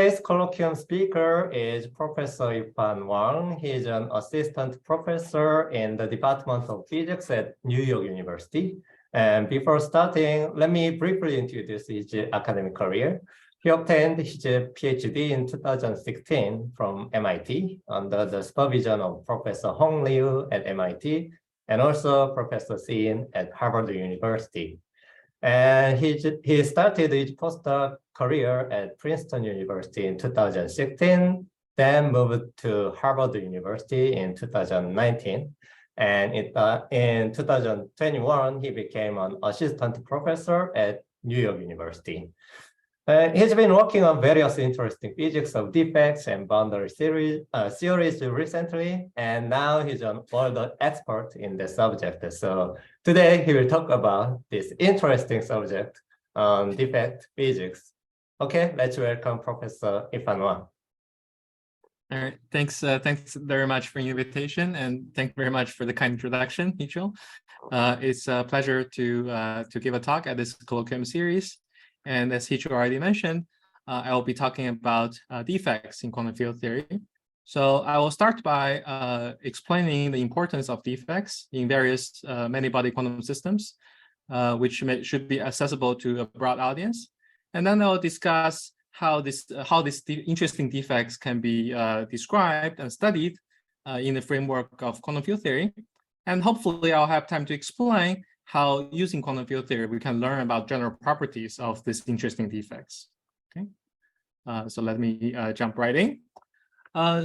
Today's colloquium speaker is Professor Yifan Wang. He is an assistant professor in the Department of Physics at New York University. And before starting, let me briefly introduce his academic career. He obtained his PhD in 2016 from MIT under the supervision of Professor Hong Liu at MIT and also Professor Xin at Harvard University. And he started his postdoc career at Princeton University in 2016, then moved to Harvard University in 2019. And in 2021, he became an assistant professor at New York University. He's been working on various interesting physics of defects and boundary theories recently, and now he's an world expert in the subject. So today he will talk about this interesting subject on defect physics. Okay, let's welcome Professor Yifan Wang. All right, thanks very much for the invitation, and thank you very much for the kind introduction, Mitchell. It's a pleasure to give a talk at this colloquium series. And as Hicho already mentioned, I will be talking about defects in quantum field theory. So I will start by explaining the importance of defects in various many-body quantum systems, which should be accessible to a broad audience. And then I'll discuss how these interesting defects can be described and studied in the framework of quantum field theory. And hopefully I'll have time to explain how using quantum field theory, we can learn about general properties of these interesting defects. Okay, so let me jump right in.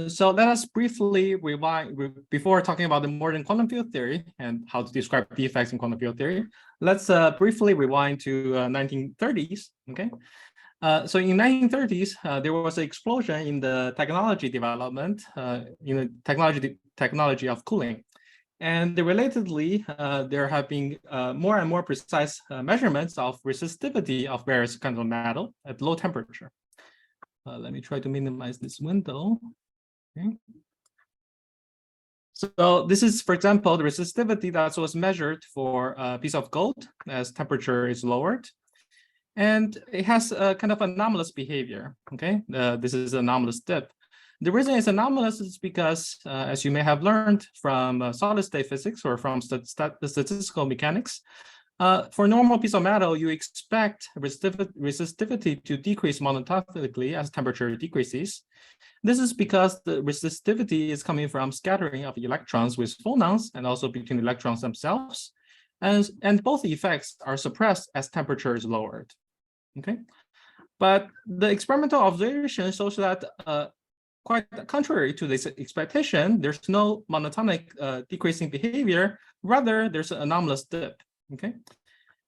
So let us briefly rewind, before talking about the modern quantum field theory and how to describe defects in quantum field theory, let's briefly rewind to 1930s, okay? So in 1930s, there was an explosion in the technology development, in the technology of cooling. And relatedly, there have been more and more precise measurements of resistivity of various kinds of metal at low temperature. Let me try to minimize this window. Okay. So this is, for example, the resistivity that was measured for a piece of gold as temperature is lowered. And it has a kind of anomalous behavior. Okay, this is an anomalous dip. The reason it's anomalous is because, as you may have learned from solid-state physics or from statistical mechanics, for normal piece of metal, you expect resistivity to decrease monotonically as temperature decreases. This is because the resistivity is coming from scattering of electrons with phonons and also between electrons themselves. And both effects are suppressed as temperature is lowered. Okay, but the experimental observation shows that quite contrary to this expectation, there's no monotonic decreasing behavior. Rather, there's an anomalous dip. Okay,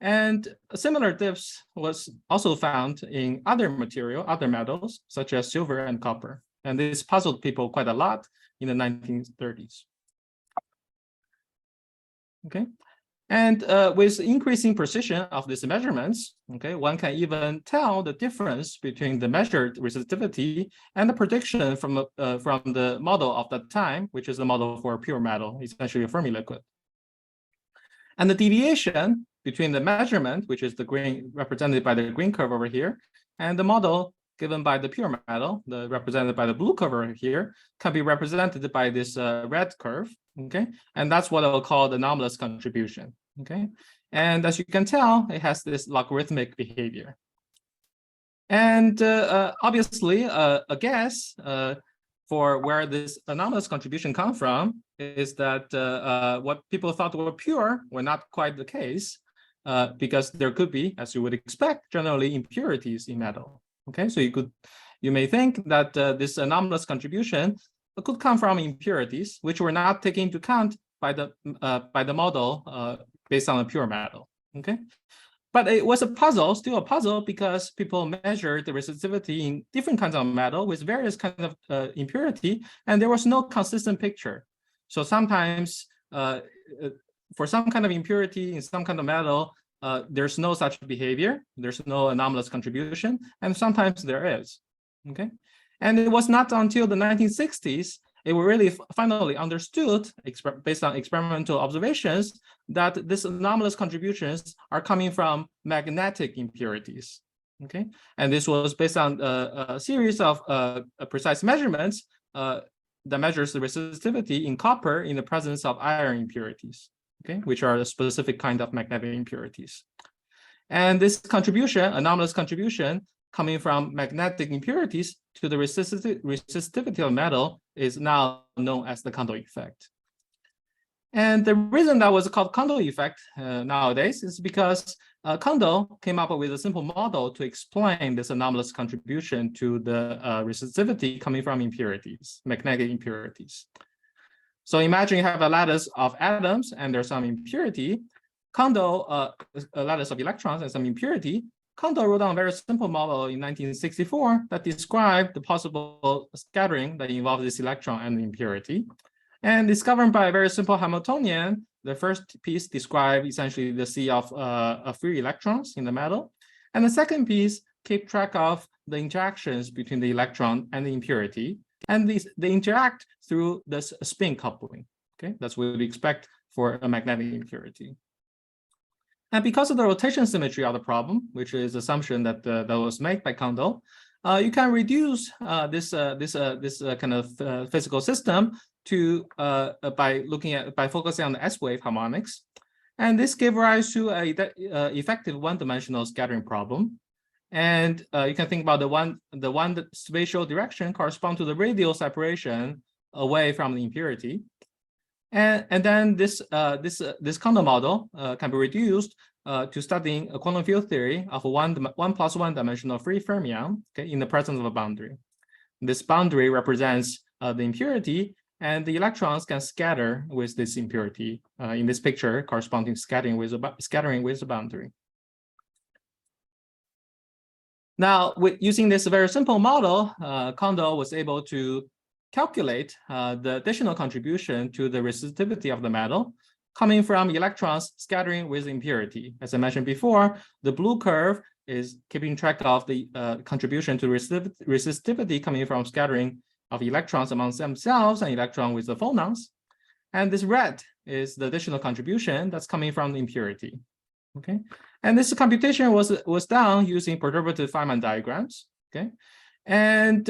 and similar dips was also found in other metals such as silver and copper, and this puzzled people quite a lot in the 1930s. Okay. And with increasing precision of these measurements, okay, one can even tell the difference between the measured resistivity and the prediction from the model of that time, which is the model for pure metal, essentially a Fermi liquid. And the deviation between the measurement, which is the green represented by the green curve over here, and the model given by the pure metal, represented by the blue curve over here, can be represented by this red curve. Okay, and that's what I'll call the anomalous contribution. Okay, and as you can tell, it has this logarithmic behavior. And obviously, a guess for where this anomalous contribution comes from is that what people thought were pure were not quite the case, because there could be, as you would expect, generally impurities in metal. Okay, so you may think that this anomalous contribution could come from impurities, which were not taken into account by the model based on a pure metal. Okay, but it was still a puzzle, because people measured the resistivity in different kinds of metal with various kinds of impurity, and there was no consistent picture. So sometimes, for some kind of impurity in some kind of metal, there's no such behavior. There's no anomalous contribution, and sometimes there is. Okay. And it was not until the 1960s it was really finally understood, based on experimental observations, that these anomalous contributions are coming from magnetic impurities. Okay, and this was based on a series of precise measurements that measures the resistivity in copper in the presence of iron impurities, okay, which are a specific kind of magnetic impurities. And this contribution, anomalous contribution, coming from magnetic impurities to the resistivity of metal is now known as the Condom effect. And the reason that was called Condom effect nowadays is because Condom came up with a simple model to explain this anomalous contribution to the resistivity coming from impurities, magnetic impurities. So imagine you have a lattice of atoms and there's some impurity. Condom, a lattice of electrons and some impurity. Condom wrote down a very simple model in 1964 that described the possible scattering that involves this electron and the impurity. And discovered by a very simple Hamiltonian, the first piece describes essentially the sea of free electrons in the metal. And the second piece keep track of the interactions between the electron and the impurity. And they interact through this spin coupling. Okay, that's what we expect for a magnetic impurity. And because of the rotation symmetry of the problem, which is assumption that that was made by Condom, you can reduce this kind of physical system to by focusing on the S-wave harmonics, and this gave rise to a effective one-dimensional scattering problem. And you can think about the one spatial direction correspond to the radial separation away from the impurity. And then this Condom model can be reduced to studying a quantum field theory of a one plus one dimensional free fermion, okay, in the presence of a boundary. This boundary represents the impurity, and the electrons can scatter with this impurity in this picture, corresponding scattering with a boundary. Now, using this very simple model, Condom was able to calculate the additional contribution to the resistivity of the metal coming from electrons scattering with impurity. As I mentioned before, the blue curve is keeping track of the contribution to resistivity coming from scattering of electrons among themselves and electrons with the phonons. And this red is the additional contribution that's coming from the impurity. Okay, and this computation was done using perturbative Feynman diagrams. Okay, and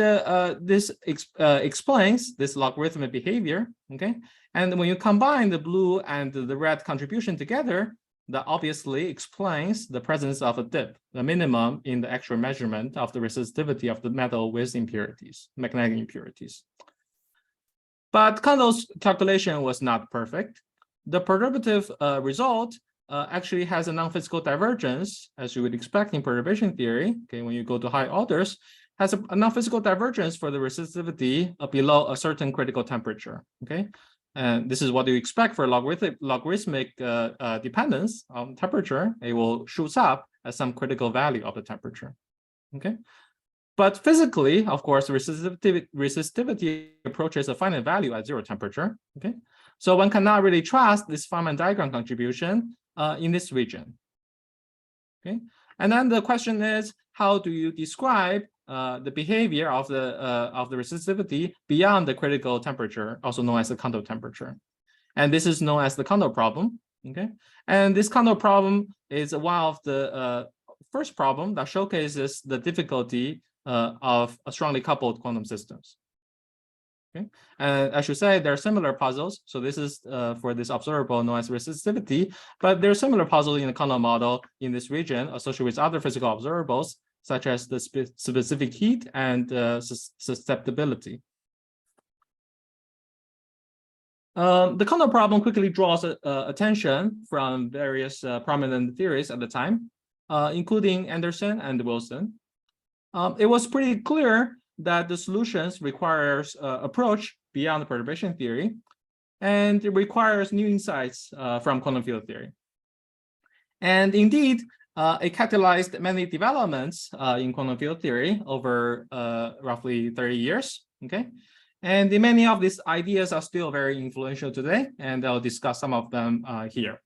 this explains this logarithmic behavior. Okay, and when you combine the blue and the red contribution together, that obviously explains the presence of a dip, the minimum in the actual measurement of the resistivity of the metal with impurities, magnetic impurities. But Condom's calculation was not perfect. The perturbative result actually has a non-physical divergence, as you would expect in perturbation theory. Okay, when you go to high orders, has a non-physical divergence for the resistivity below a certain critical temperature. Okay, and this is what you expect for logarithmic dependence on temperature. It will shoot up at some critical value of the temperature. Okay, but physically, of course, resistivity approaches a finite value at zero temperature. Okay, so one cannot really trust this Feynman diagram contribution in this region. Okay, and then the question is, how do you describe the behavior of the resistivity beyond the critical temperature, also known as the Condom temperature? And this is known as the Condom problem. Okay, and this Condom problem is one of the first problem that showcases the difficulty of strongly coupled quantum systems. Okay, and I should say there are similar puzzles. So this is for this observable known as resistivity, but there are similar puzzles in the Condom model in this region associated with other physical observables, such as the specific heat and susceptibility. The Condom problem quickly draws attention from various prominent theories at the time, including Anderson and Wilson. It was pretty clear that the solutions requires approach beyond the perturbation theory, and it requires new insights from quantum field theory. And indeed, it catalyzed many developments in quantum field theory over roughly 30 years. Okay, and many of these ideas are still very influential today, and I'll discuss some of them here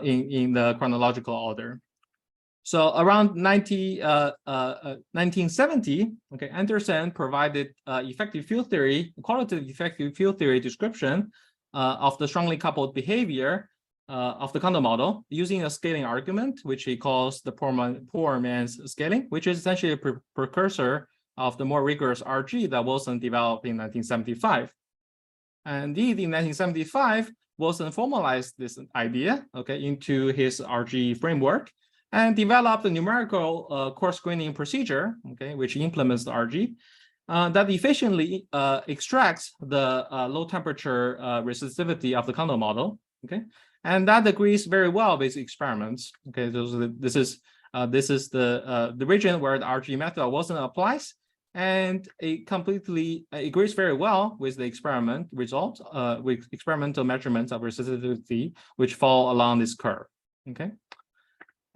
in the chronological order. So around 1970, okay, Anderson provided effective field theory, qualitative effective field theory description of the strongly coupled behavior of the Condom model using a scaling argument, which he calls the poor man's scaling, which is essentially a precursor of the more rigorous RG that Wilson developed in 1975. And indeed, in 1975, Wilson formalized this idea, into his RG framework and developed a numerical coarse graining procedure, which implements the RG that efficiently extracts the low temperature resistivity of the Condom model, and that agrees very well with experiments. So this is the region where the RG method of Wilson applies, and it completely agrees very well with the experiment results, with experimental measurements of resistivity, which fall along this curve.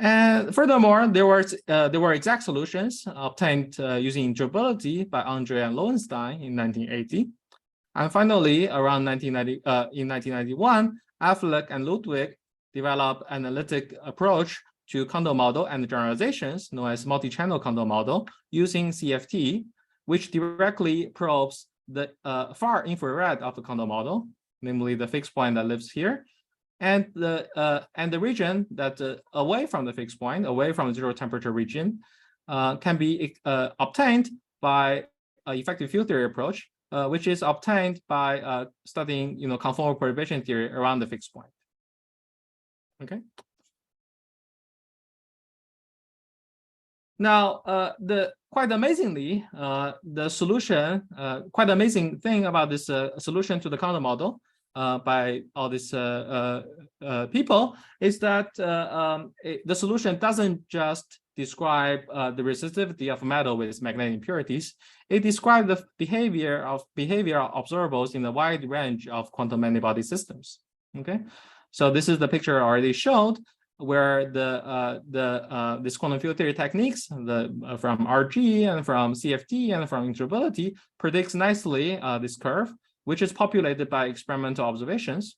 And furthermore, there were exact solutions obtained using durability by Andre and Lowenstein in 1980. And finally, around in 1991, Affleck and Ludwig developed an analytic approach to Condom model and generalizations known as multi-channel Condom model using CFT, which directly probes the far infrared of the Condom model, namely the fixed point that lives here, and the region that away from the fixed point, away from the zero temperature region, can be obtained by an effective field theory approach, which is obtained by studying, conformal perturbation theory around the fixed point. Now, quite amazingly, the solution, quite amazing thing about this solution to the Condom model by all these people is that the solution doesn't just describe the resistivity of metal with magnetic impurities. It describes the behavior of observables in a wide range of quantum many-body systems. So this is the picture I already showed, where this quantum field theory techniques from RG and from CFT and from interoperability predicts nicely this curve, which is populated by experimental observations,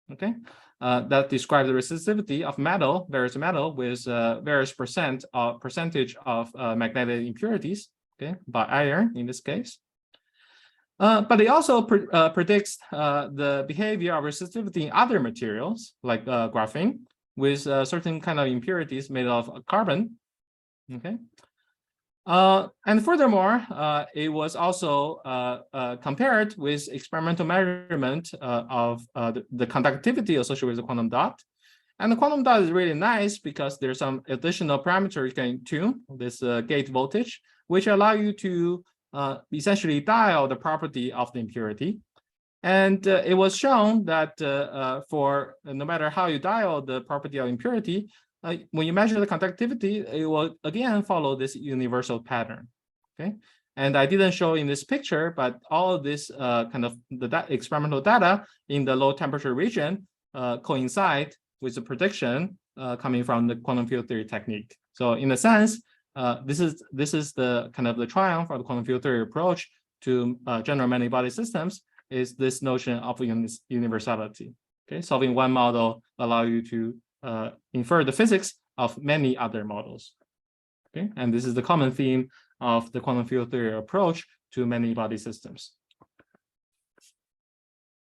that describe the resistivity of metal, various metal, with various percentage of magnetic impurities, by iron in this case. But it also predicts the behavior of resistivity in other materials, like graphene, with certain kind of impurities made of carbon, and furthermore, it was also compared with experimental measurement of the conductivity associated with the quantum dot. And the quantum dot is really nice because there's some additional parameter you can tune, this gate voltage, which allow you to essentially dial the property of the impurity. And it was shown that for no matter how you dial the property of impurity, when you measure the conductivity, it will again follow this universal pattern. And I didn't show in this picture, but all of this kind of the experimental data in the low temperature region coincide with the prediction coming from the quantum field theory technique. So in a sense, this is the kind of the triumph of the quantum field theory approach to general many-body systems, is this notion of universality. Solving one model allow you to infer the physics of many other models. And this is the common theme of the quantum field theory approach to many-body systems.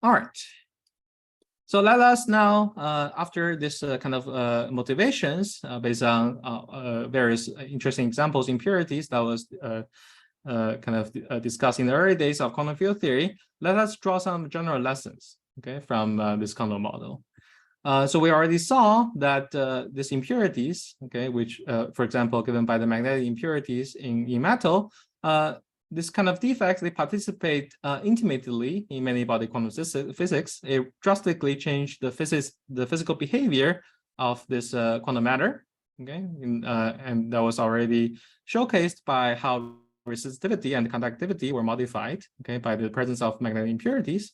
All right. So let us now, after this kind of motivations based on various interesting examples, impurities that was kind of discussed in the early days of quantum field theory, let us draw some general lessons, from this Condom model. So we already saw that these impurities, which, for example, given by the magnetic impurities in metal, this kind of defects, they participate intimately in many-body quantum physics. It drastically changed the physical behavior of this quantum matter, and that was already showcased by how resistivity and conductivity were modified, by the presence of magnetic impurities.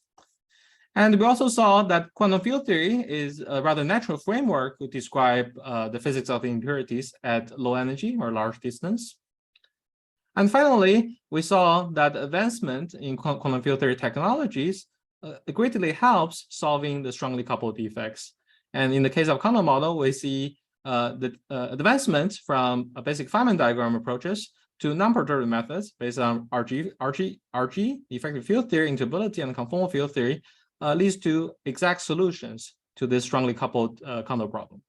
And we also saw that quantum field theory is a rather natural framework to describe the physics of the impurities at low energy or large distance. And finally, we saw that advancement in quantum field theory technologies greatly helps solving the strongly coupled defects. And in the case of Condom model, we see the advancement from basic Feynman diagram approaches to non-perturbative methods based on RG, effective field theory, interoperability, and conformal field theory leads to exact solutions to this strongly coupled Condom problem.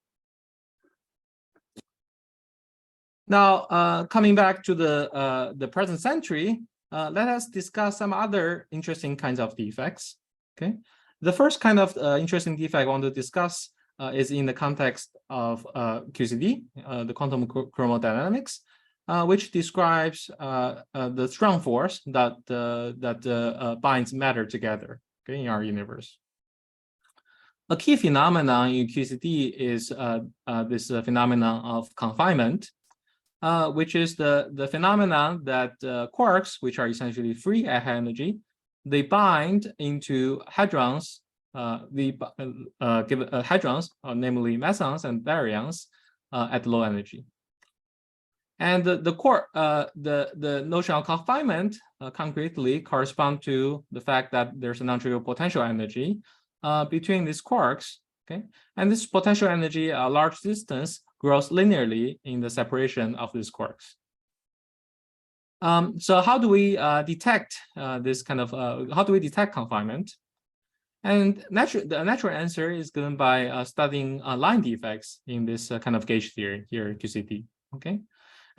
Now, coming back to the present century, let us discuss some other interesting kinds of defects. Okay, the first kind of interesting defect I want to discuss is in the context of QCD, the quantum chromodynamics, which describes the strong force that binds matter together, okay, in our universe. A key phenomenon in QCD is this phenomenon of confinement, which is the phenomenon that quarks, which are essentially free at high energy, they bind into hadrons, hadrons, namely mesons and baryons, at low energy. And the notion of confinement concretely corresponds to the fact that there's a non-trivial potential energy between these quarks, okay? And this potential energy at a large distance grows linearly in the separation of these quarks. So how do we detect this kind of, how do we detect confinement? And the natural answer is given by studying line defects in this kind of gauge theory here, QCD, okay?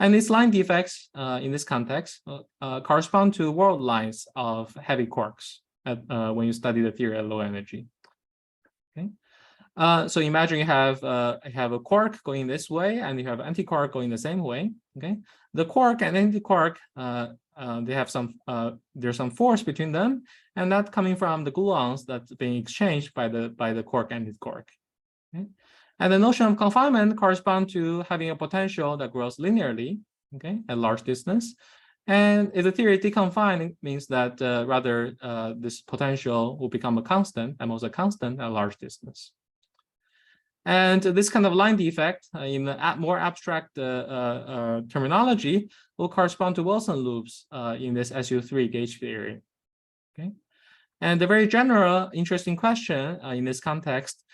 And these line defects in this context correspond to world lines of heavy quarks when you study the theory at low energy. Okay, so imagine you have a quark going this way, and you have anti-quark going the same way. Okay, the quark and anti-quark they have there's some force between them, and that's coming from the gluons that's being exchanged by the quark and anti-quark. Okay? And the notion of confinement corresponds to having a potential that grows linearly, okay, at large distance. And if the theory deconfined, means that rather this potential will become a constant, almost a constant at large distance. And this kind of line defect in the more abstract terminology will correspond to Wilson loops in this SU3 gauge theory. Okay, and the very general interesting question in this context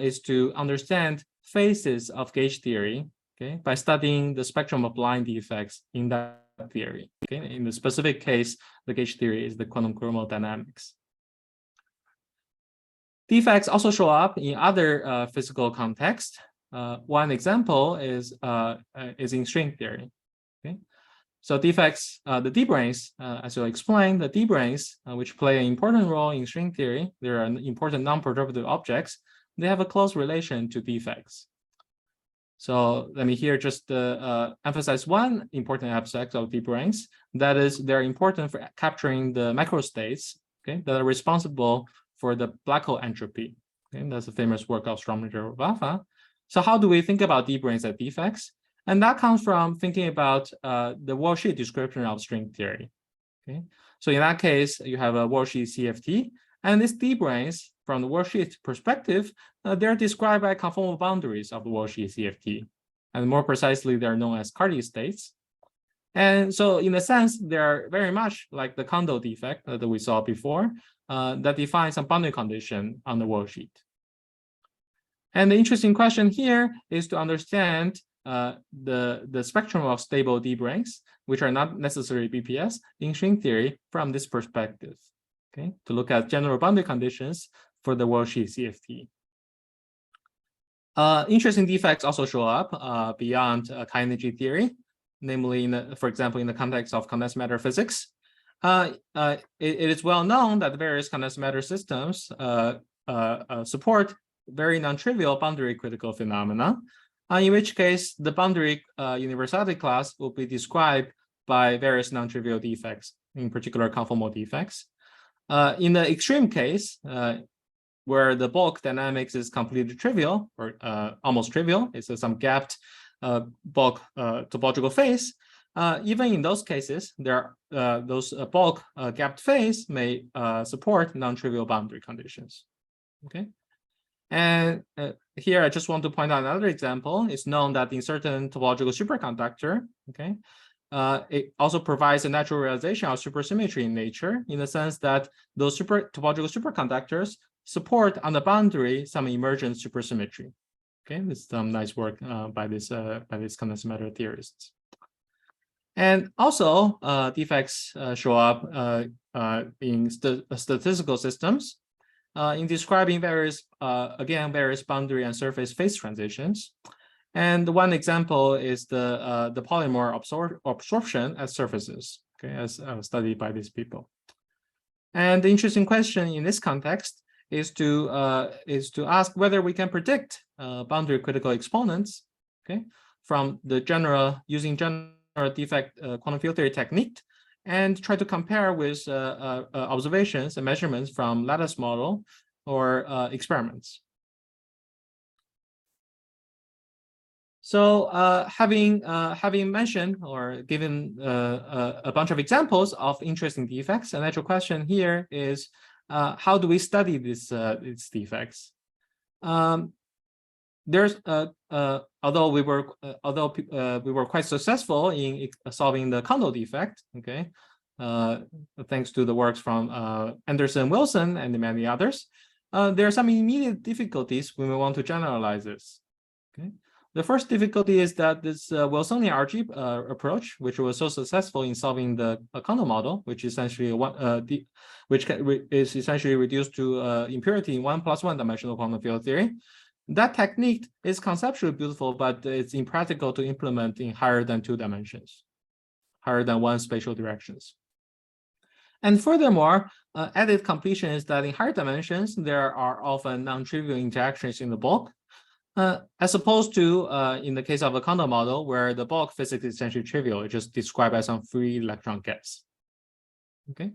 is to understand phases of gauge theory, okay, by studying the spectrum of line defects in that theory. Okay, in the specific case, the gauge theory is the quantum chromodynamics. Defects also show up in other physical contexts. One example is in string theory. Okay, so defects, the D-branes, as you'll explain, the D-branes, which play an important role in string theory, they are important non-perturbative objects. They have a close relation to defects. So let me here just emphasize one important aspect of D-branes. That is, they're important for capturing the macrostates, okay, that are responsible for the black hole entropy. Okay, that's the famous work of Stromberger-Vafa. So how do we think about D-branes as defects? And that comes from thinking about the worldsheet description of string theory. Okay, so in that case, you have a worldsheet CFT, and these D-branes, from the worldsheet perspective, they're described by conformal boundaries of the worldsheet CFT. And more precisely, they're known as Carty states. And so in a sense, they're very much like the Condom defect that we saw before, that defines some boundary condition on the worldsheet. And the interesting question here is to understand the spectrum of stable D-branes, which are not necessarily BPS, in string theory from this perspective. Okay, to look at general boundary conditions for the worldsheet CFT. Interesting defects also show up beyond high-energy theory, namely, for example, in the context of condensed matter physics. It is well known that various condensed matter systems support very non-trivial boundary critical phenomena, in which case the boundary universality class will be described by various non-trivial defects, in particular conformal defects. In the extreme case, where the bulk dynamics is completely trivial or almost trivial, it's some gapped bulk topological phase. Even in those cases, those bulk gapped phase may support non-trivial boundary conditions. Okay, and here I just want to point out another example. It's known that in certain topological superconductor, okay, it also provides a natural realization of supersymmetry in nature, in the sense that those topological superconductors support on the boundary some emergent supersymmetry. Okay, this is some nice work by these condensed matter theorists. And also, defects show up in statistical systems. in describing various boundary and surface phase transitions. And one example is the polymorph absorption at surfaces, okay, as studied by these people. And the interesting question in this context is to ask whether we can predict boundary critical exponents, okay, from the using general defect quantum field theory technique, and try to compare with observations and measurements from lattice model or experiments. So having mentioned or given a bunch of examples of interesting defects, a natural question here is how do we study these defects? Although we were quite successful in solving the Condom defect, okay, thanks to the works from Anderson, Wilson, and many others, there are some immediate difficulties when we want to generalize this. Okay. The first difficulty is that this Wilsonian RG approach, which was so successful in solving the Condom model, which is essentially is essentially reduced to impurity in 1 + 1 dimensional quantum field theory. That technique is conceptually beautiful, but it's impractical to implement in higher than 2 dimensions, higher than 1 spatial directions. And furthermore, added completion is that in higher dimensions, there are often non-trivial interactions in the bulk, as opposed to in the case of a Condom model, where the bulk physics is essentially trivial. It's just described as some free electron gets. Okay.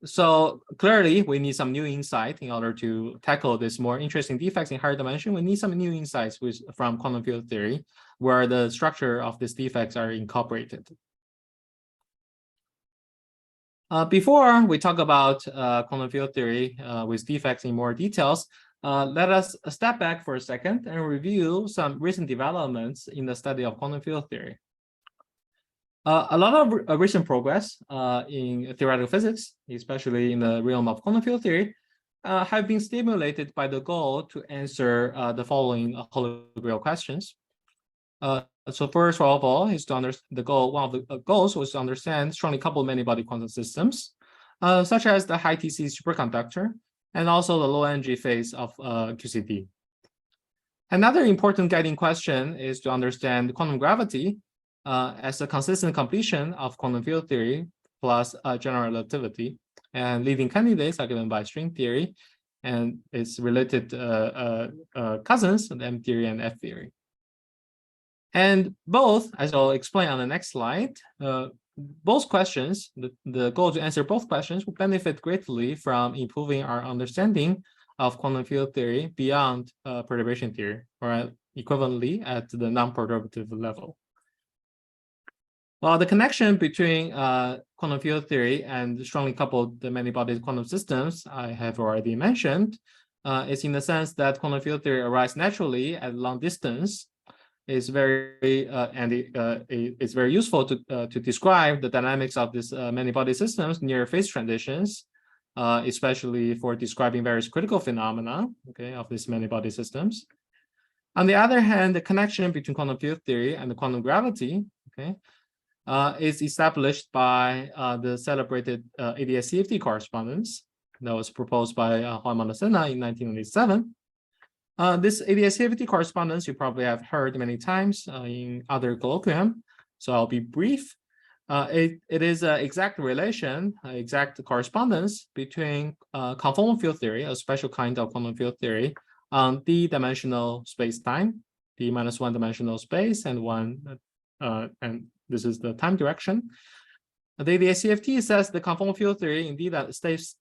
So clearly, we need some new insight in order to tackle this more interesting defects in higher dimension. We need some new insights from quantum field theory, where the structure of these defects are incorporated. Before we talk about quantum field theory with defects in more details, let us step back for a second and review some recent developments in the study of quantum field theory. A lot of recent progress in theoretical physics, especially in the realm of quantum field theory, have been stimulated by the goal to answer the following holy grail questions. So first of all, is to understand one of the goals was to understand strongly coupled many-body quantum systems, such as the high TC superconductor, and also the low energy phase of QCD. Another important guiding question is to understand quantum gravity as a consistent completion of quantum field theory plus general relativity. And leading candidates are given by string theory and its related cousins, the M theory and F theory. And both, as I'll explain on the next slide, both questions, the goal to answer both questions will benefit greatly from improving our understanding of quantum field theory beyond perturbation theory, or equivalently at the non-perturbative level. Well, the connection between quantum field theory and strongly coupled many-body quantum systems I have already mentioned is in the sense that quantum field theory arises naturally at long distance. Is very it's very useful to describe the dynamics of these many-body systems near phase transitions, especially for describing various critical phenomena, okay, of these many-body systems. On the other hand, the connection between quantum field theory and the quantum gravity, okay, is established by the celebrated ADS-CFT correspondence that was proposed by Juan Mondesena in 1997. This ADS-CFT correspondence you probably have heard many times in other colloquium, so I'll be brief. It is an exact relation, exact correspondence between conformal field theory, a special kind of quantum field theory, on d-dimensional space-time, d-1 dimensional space, and and this is the time direction. The ADS-CFT says the conformal field theory in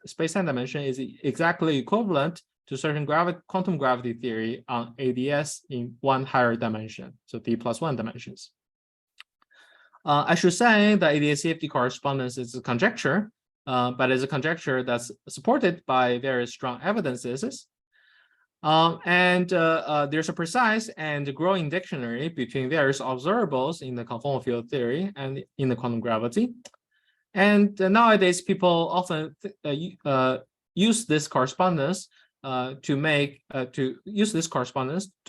space-time dimension is exactly equivalent to certain quantum gravity theory on ADS in 1 higher dimension, so d+1 dimensions. I should say that ADS-CFT correspondence is a conjecture, but it's a conjecture that's supported by very strong evidences. There's a precise and growing dictionary between various observables in the conformal field theory and in the quantum gravity. And nowadays, people often use this correspondence to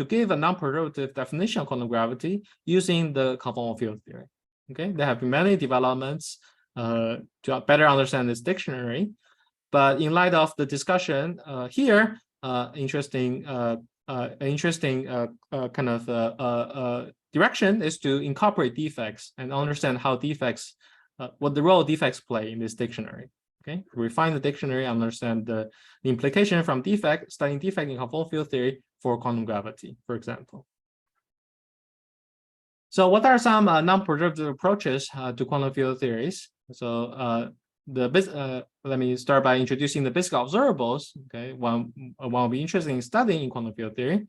give a non-perturbative definition of quantum gravity using the conformal field theory. Okay, there have been many developments to better understand this dictionary. But in light of the discussion here, interesting kind of direction is to incorporate defects and understand how defects, what the role defects play in this dictionary. Okay, refine the dictionary, understand the implication from defect, studying defect in conformal field theory for quantum gravity, for example. So what are some non-projective approaches to quantum field theories? So let me start by introducing the basic observables. Okay, one will be interested in studying in quantum field theory.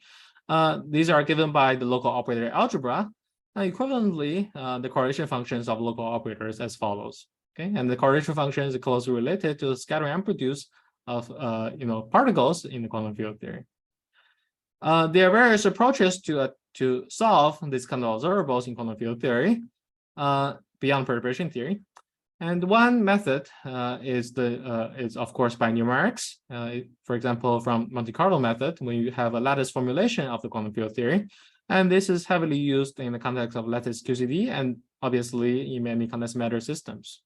These are given by the local operator algebra. Equivalently, the correlation functions of local operators as follows. Okay, and the correlation function is closely related to the scattering amplitudes of particles in the quantum field theory. There are various approaches to solve this kind of observables in quantum field theory beyond perturbation theory. And one method is of course by numerics. For example, from Monte Carlo method, when you have a lattice formulation of the quantum field theory, and this is heavily used in the context of lattice QCD and obviously in many condensed matter systems.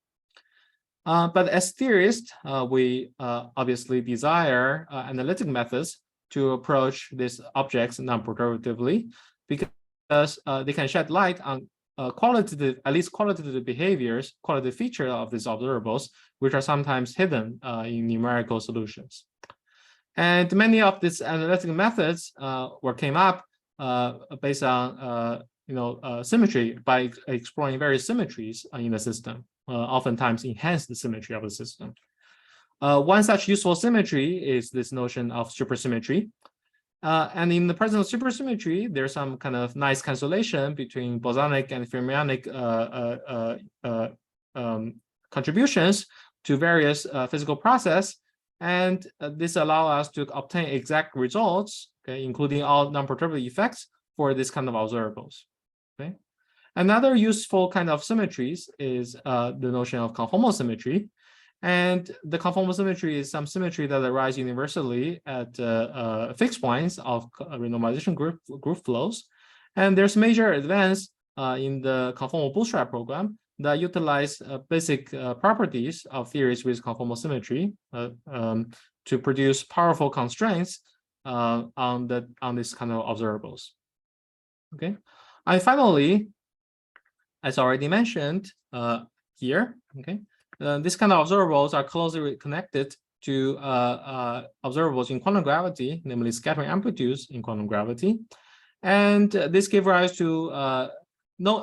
But as theorists, we obviously desire analytic methods to approach these objects non-perturbatively, because they can shed light on qualitative, at least qualitative behaviors, qualitative features of these observables, which are sometimes hidden in numerical solutions. And many of these analytic methods came up based on symmetry, by exploring various symmetries in the system, oftentimes enhance the symmetry of the system. One such useful symmetry is this notion of supersymmetry. And in the presence of supersymmetry, there's some kind of nice cancellation between bosonic and fermionic contributions to various physical process. And this allows us to obtain exact results, okay, including all non-perturbative effects for this kind of observables. Okay. Another useful kind of symmetries is the notion of conformal symmetry. And the conformal symmetry is some symmetry that arises universally at fixed points of renormalization group flows. And there's major advance in the conformal bootstrap program that utilize basic properties of theories with conformal symmetry to produce powerful constraints on this kind of observables. Okay, and finally, as already mentioned here, okay, this kind of observables are closely connected to observables in quantum gravity, namely scattering amplitudes in quantum gravity. And this gave rise to,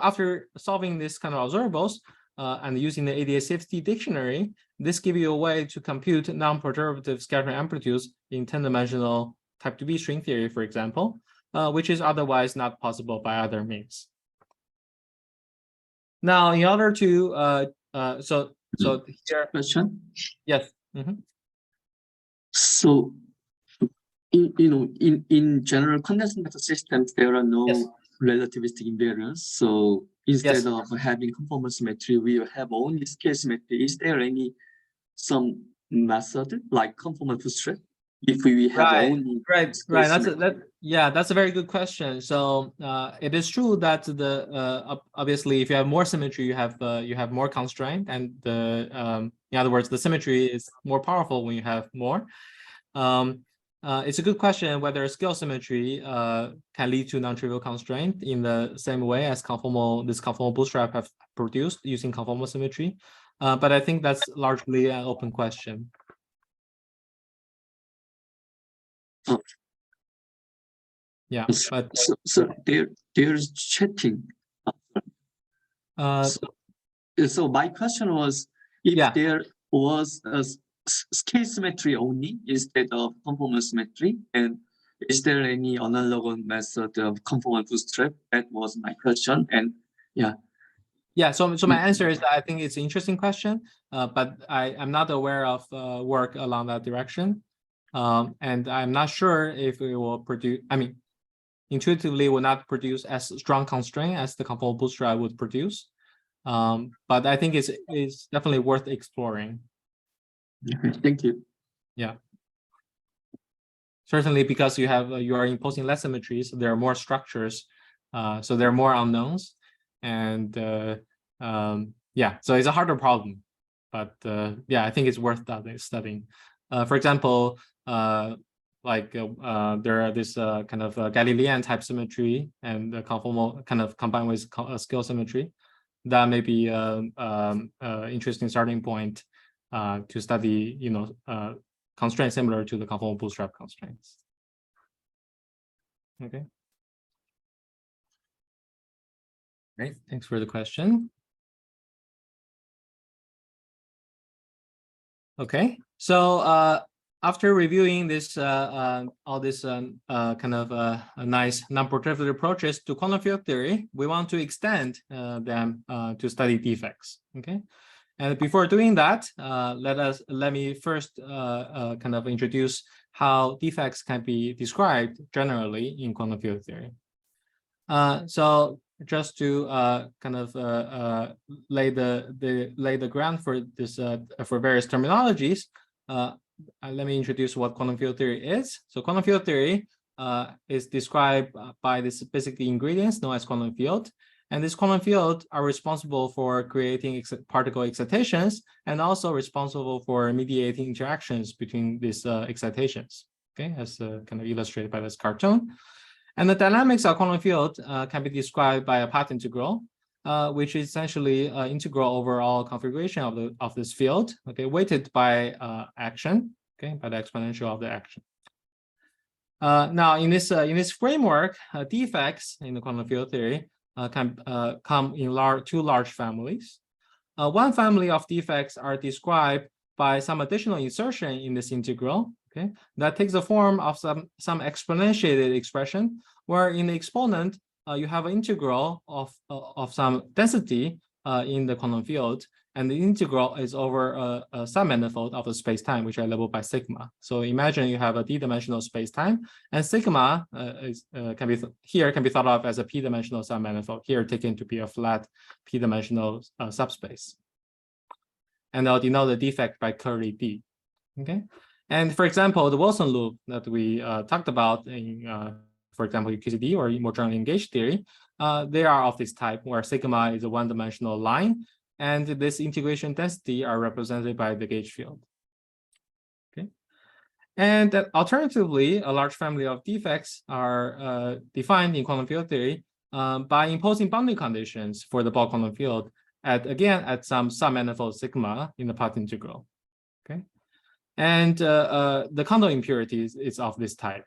after solving this kind of observables and using the ADA-CFT dictionary, this gives you a way to compute non-perturbative scattering amplitudes in 10-dimensional type 2B string theory, for example, which is otherwise not possible by other means. Now, in order to, so here, question. Yes. Mm-hmm. So, in general condensed matter systems, there are no relativistic invariants. So instead of having conformal symmetry, we will have only scale symmetry. Is there some method like conformal bootstrap? If we have only right. That's a very good question. So it is true that obviously if you have more symmetry, you have more constraint, and in other words, the symmetry is more powerful when you have more. It's a good question whether scale symmetry can lead to non-trivial constraint in the same way as this conformal bootstrap have produced using conformal symmetry. But I think that's largely an open question. Yeah, but so there's chatting. So my question was, if there was a scale symmetry only instead of conformal symmetry, and is there any analogous method of conformal bootstrap? That was my question. And so my answer is that I think it's an interesting question, but I'm not aware of work along that direction. And I'm not sure if it will produce, intuitively will not produce as strong constraint as the conformal bootstrap would produce. But I think it's definitely worth exploring. Thank you. Yeah. Certainly, because you are imposing less symmetries, there are more structures, so there are more unknowns, and so it's a harder problem. yeah, I think it's worth studying. For example, there are this kind of Galilean type symmetry and the conformal kind of combined with scale symmetry. That may be interesting starting point to study, constraints similar to the conformal bootstrap constraints. Okay. Great, thanks for the question. Okay, so after reviewing this, all this kind of nice non-progative approaches to quantum field theory, we want to extend them to study defects. Okay, and before doing that, let me first kind of introduce how defects can be described generally in quantum field theory. So just to kind of lay the ground for this for various terminologies, let me introduce what quantum field theory is. So quantum field theory is described by this basic ingredients known as quantum field, and this quantum field are responsible for creating particle excitations and also responsible for mediating interactions between these excitations. Okay, as kind of illustrated by this cartoon. And the dynamics of quantum field can be described by a path integral, which is essentially integral over all configuration of this field, okay, weighted by action, okay, by the exponential of the action. Now, in this framework, defects in the quantum field theory can come in two large families. One family of defects are described by some additional insertion in this integral. Okay, that takes the form of some exponentiated expression, where in the exponent you have an integral of some density in the quantum field, and the integral is over a sub-manifold of the space-time, which I labeled by sigma. So imagine you have a d-dimensional space-time, and sigma can be thought of as a p-dimensional sub-manifold, here taken to be a flat p-dimensional subspace. And I'll denote the defect by curly d. Okay. And for example, the Wilson loop that we talked about in, for example, UQCD or more generally in gauge theory, they are of this type where sigma is a one-dimensional line, and this integration density are represented by the gauge field. Okay, and alternatively, a large family of defects are defined in quantum field theory by imposing boundary conditions for the bulk quantum field at some sub-manifold sigma in the path integral. Okay. And the Condom impurities is of this type.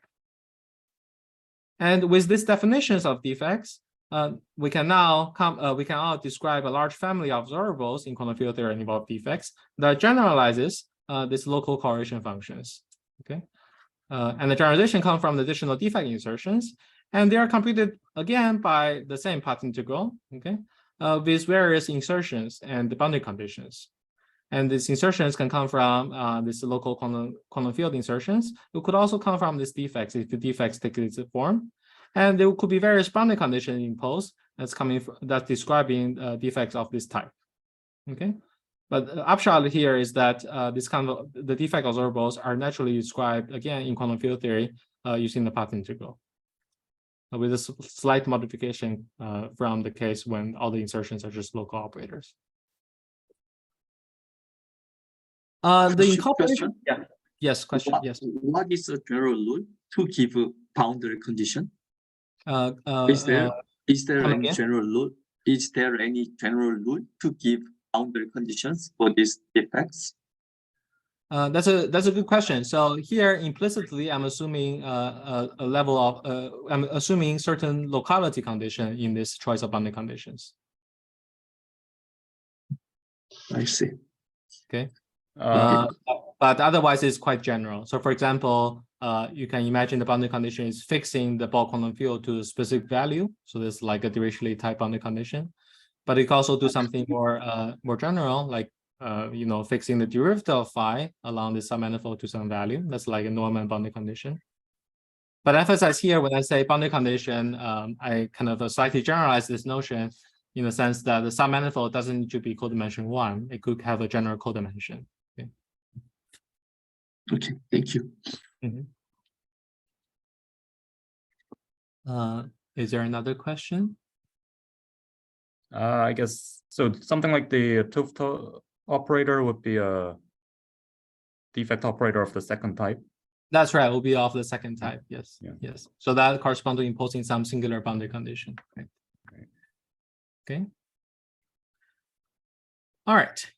And with these definitions of defects, we can now describe a large family of observables in quantum field theory involved defects that generalizes these local correlation functions. Okay, and the generalization comes from the additional defect insertions, and they are computed again by the same path integral. Okay, with various insertions and the boundary conditions. And these insertions can come from this local quantum field insertions. It could also come from these defects if the defects take its form. And there could be various boundary conditions imposed that's describing defects of this type. Okay, but the upshot here is that the defect observables are naturally described again in quantum field theory using the path integral, with a slight modification from the case when all the insertions are just local operators. The incorporation. Yeah. Yes. Question. Yes. What is a general rule to give a boundary condition? Is there any general rule? Is there any general rule to give boundary conditions for these defects? That's a good question. So here implicitly, I'm assuming a level of I'm assuming certain locality condition in this choice of boundary conditions. I see. Okay. But otherwise, it's quite general. So, for example, you can imagine the boundary condition is fixing the bulk quantum field to a specific value. So this is like a Dirichlet type boundary condition. But it can also do something more general, like fixing the derivative of phi along this sub-manifold to some value. That's like a Neumann boundary condition. But emphasize here when I say boundary condition, I kind of slightly generalize this notion in the sense that the sub-manifold doesn't need to be codimension 1. It could have a general codimension. Okay, thank you. Is there another question? I guess so. Something like the operator would be a defect operator of the second type. That's right. Will be of the second type. Yes. Yeah. Yes. So that corresponds to imposing some singular boundary condition. Right. Okay. Okay. All right.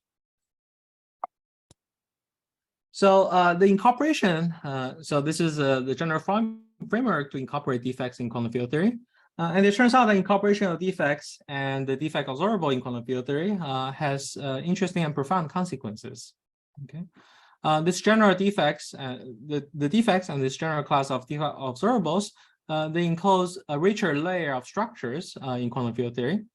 So the incorporation. So this is the general framework to incorporate defects in quantum field theory. And it turns out that incorporation of defects and the defect observable in quantum field theory has interesting and profound consequences. Okay. This general defects, the defects and this general class of defect observables, they enclose a richer layer of structures in quantum field theory.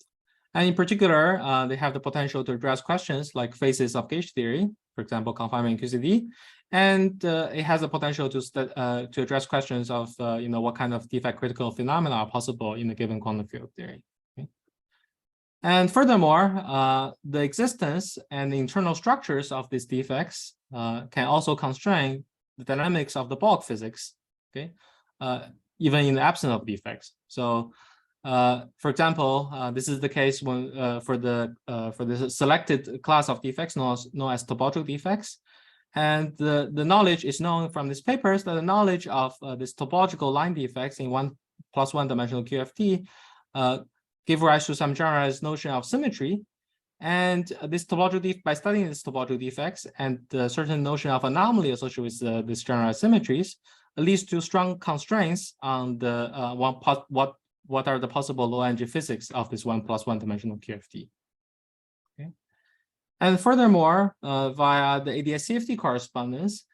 And in particular, they have the potential to address questions like phases of gauge theory, for example, confinement in QCD. And it has the potential to address questions of, what kind of defect critical phenomena are possible in a given quantum field theory. Okay? And furthermore, the existence and the internal structures of these defects can also constrain the dynamics of the bulk physics, okay, even in the absence of defects. So, for example, this is the case when for the selected class of defects known as topological defects, and the knowledge is known from these papers that the knowledge of this topological line defects in 1+1 dimensional QFT give rise to some generalized notion of symmetry. And this topological by studying this topological defects and the certain notion of anomaly associated with this generalized symmetries leads to strong constraints on the what are the possible low energy physics of this 1+1 dimensional QFT. Okay. And furthermore, via the ADS-CFT correspondence,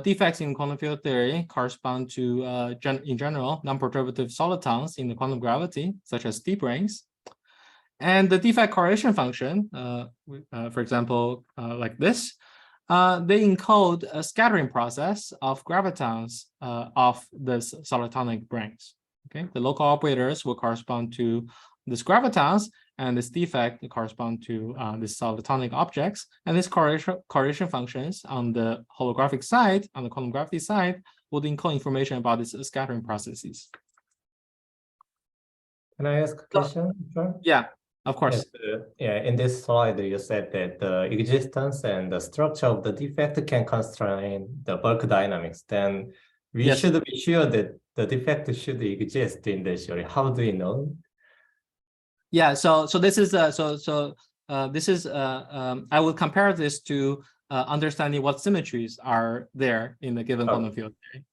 defects in quantum field theory correspond to, in general, non-perturbative solitons in the quantum gravity, such as deep rings. And the defect correlation function, for example, like this, they encode a scattering process of gravitons of the solitonic rings. Okay, the local operators will correspond to this gravitons, and this defect correspond to these solitonic objects. And these correlation functions on the holographic side, on the quantum gravity side, will encode information about these scattering processes. Can I ask a question? Sure. Yeah, of course. Yes, in this slide, you said that the existence and the structure of the defect can constrain the bulk dynamics. Then we should be sure that the defect should exist in the theory. How do we know? Yeah, so this is I will compare this to understanding what symmetries are there in the given quantum field theory.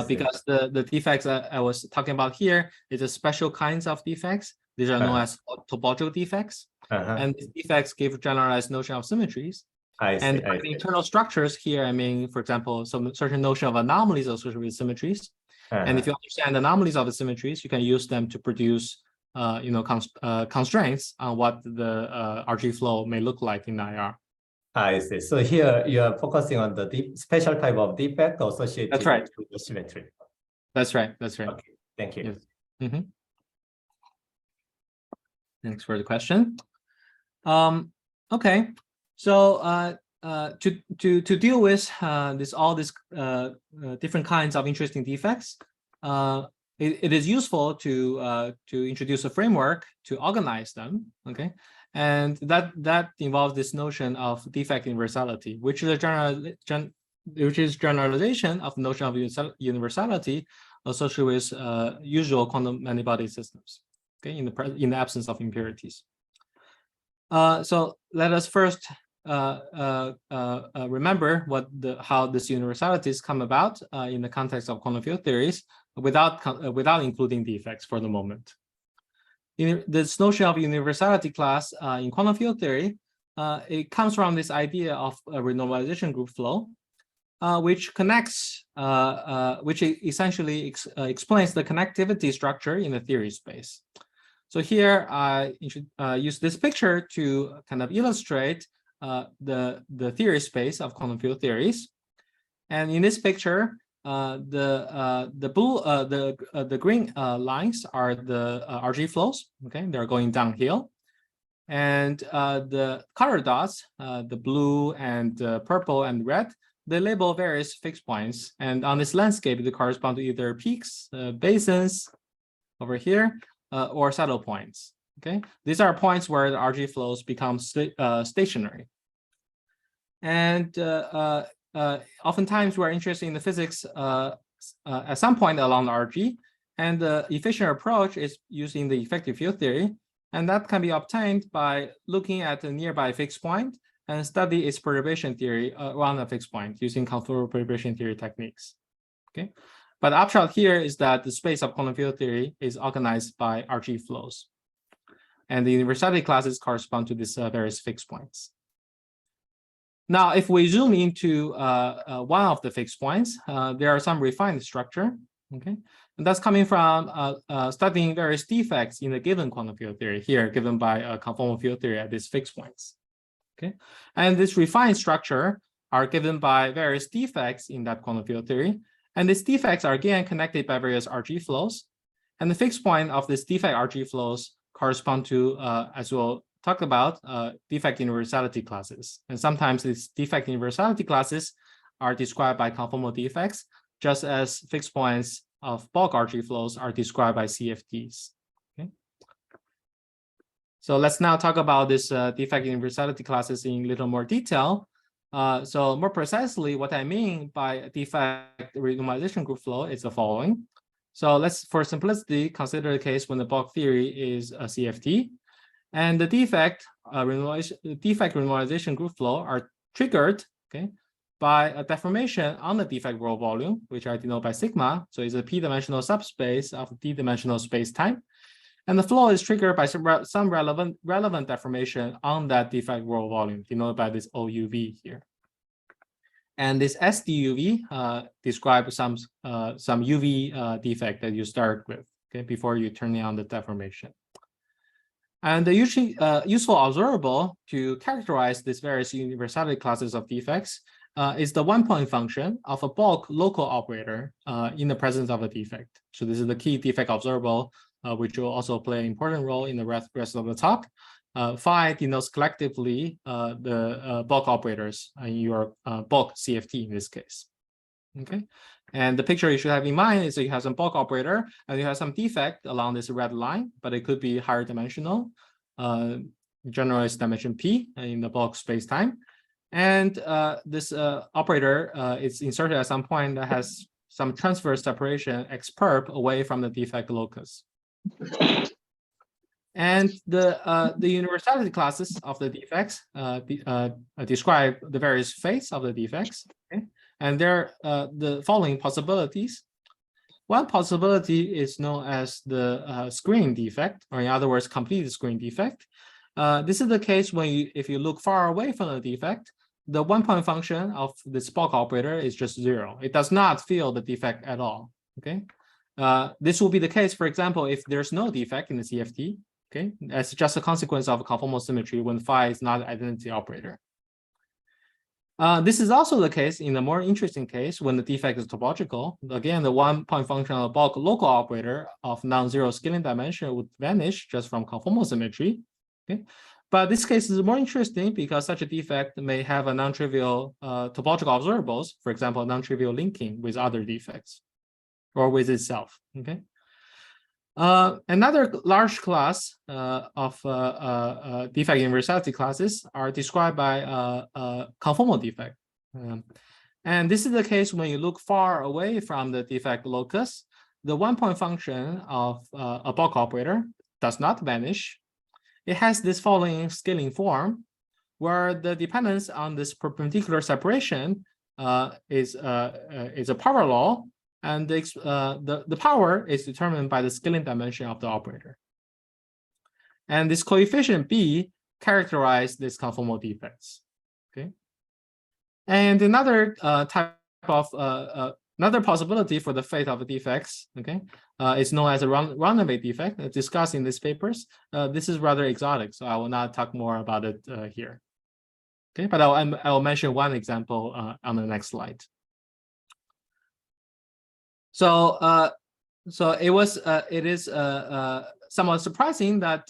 Because the defects I was talking about here is a special kinds of defects. These are known as topological defects. And these defects give generalized notion of symmetries. And the internal structures here, I mean, for example, some certain notion of anomalies associated with symmetries. And if you understand anomalies of the symmetries, you can use them to produce constraints on what the RG flow may look like in IR. I see. So here you are focusing on the special type of defect associated with the symmetry. That's right. That's right. Okay. Thank you. Yes. Thanks for the question. Okay. So to deal with all these different kinds of interesting defects, it is useful to introduce a framework to organize them. Okay. And that involves this notion of defect universality, which is generalization of the notion of universality associated with usual quantum many-body systems. Okay, in the absence of impurities. So let us first remember how this universalities come about in the context of quantum field theories, without including defects for the moment. This notion of universality class in quantum field theory, it comes from this idea of a renormalization group flow, which connects, which essentially explains the connectivity structure in the theory space. So here I use this picture to kind of illustrate the theory space of quantum field theories. And in this picture, the green lines are the RG flows. Okay, they're going downhill, and the color dots, the blue and purple and red, they label various fixed points. And on this landscape, they correspond to either peaks, basins over here, or saddle points. Okay, these are points where the RG flows become stationary. And oftentimes we're interested in the physics at some point along the RG. And the efficient approach is using the effective field theory. And that can be obtained by looking at a nearby fixed point and study its perturbation theory around a fixed point using conformal perturbation theory techniques. Okay, but the upshot here is that the space of quantum field theory is organized by RG flows. And the universality classes correspond to these various fixed points. Now, if we zoom into one of the fixed points, there are some refined structure, okay? And that's coming from studying various defects in the given quantum field theory here, given by conformal field theory at these fixed points, okay? And this refined structure are given by various defects in that quantum field theory. And these defects are again connected by various RG flows. And the fixed point of this defect RG flows correspond to, as we'll talk about, defect universality classes. And sometimes these defect universality classes are described by conformal defects, just as fixed points of bulk RG flows are described by CFTs. Okay. So let's now talk about this defect universality classes in a little more detail. So more precisely, what I mean by defect renormalization group flow is the following. So let's, for simplicity, consider the case when the bulk theory is a CFT, and the defect renormalization group flow are triggered, okay, by a deformation on the defect world volume, which I denote by sigma. So it's a p-dimensional subspace of d-dimensional space-time, and the flow is triggered by some relevant deformation on that defect world volume, denoted by this OUV here. And this SDUV describes some UV defect that you start with, okay, before you turn on the deformation. And the useful observable to characterize these various universality classes of defects is the one-point function of a bulk local operator in the presence of a defect. So this is the key defect observable, which will also play an important role in the rest of the talk. Phi denotes collectively the bulk operators in your bulk CFT in this case. Okay, and the picture you should have in mind is that you have some bulk operator and you have some defect along this red line, but it could be higher dimensional. Generally, it's dimension P in the bulk space-time. And this operator is inserted at some point that has some transverse separation x perp away from the defect locus. And the universality classes of the defects describe the various fates of the defects. Okay? And there are the following possibilities. One possibility is known as the screen defect, or in other words, complete screen defect. This is the case when if you look far away from the defect, the one-point function of this bulk operator is just 0. It does not fill the defect at all. Okay, this will be the case, for example, if there's no defect in the CFT. Okay, that's just a consequence of conformal symmetry when phi is not an identity operator. This is also the case in a more interesting case when the defect is topological. Again, the one-point function of the bulk local operator of non-zero scaling dimension would vanish just from conformal symmetry. Okay, but this case is more interesting because such a defect may have a non-trivial topological observables, for example, non-trivial linking with other defects or with itself. Okay. Another large class of defect universality classes are described by conformal defect. And this is the case when you look far away from the defect locus, the one-point function of a bulk operator does not vanish. It has this following scaling form where the dependence on this perpendicular separation is a power law. And the power is determined by the scaling dimension of the operator. And this coefficient B characterizes these conformal defects. Okay. And another type of another possibility for the fate of the defects, okay, is known as a runaway defect discussed in these papers. This is rather exotic, so I will not talk more about it here. Okay, but I will mention one example on the next slide. So, it is somewhat surprising that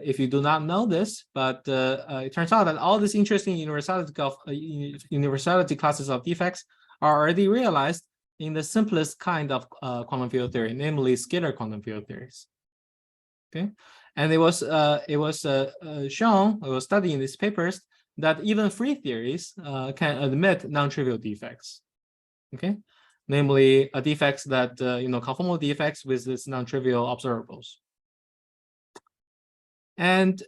if you do not know this, but it turns out that all these interesting universality classes of defects are already realized in the simplest kind of quantum field theory, namely scalar quantum field theories. Okay, and it was studied in these papers that even free theories can admit non-trivial defects. Okay, namely defects that conformal defects with this non-trivial observables. And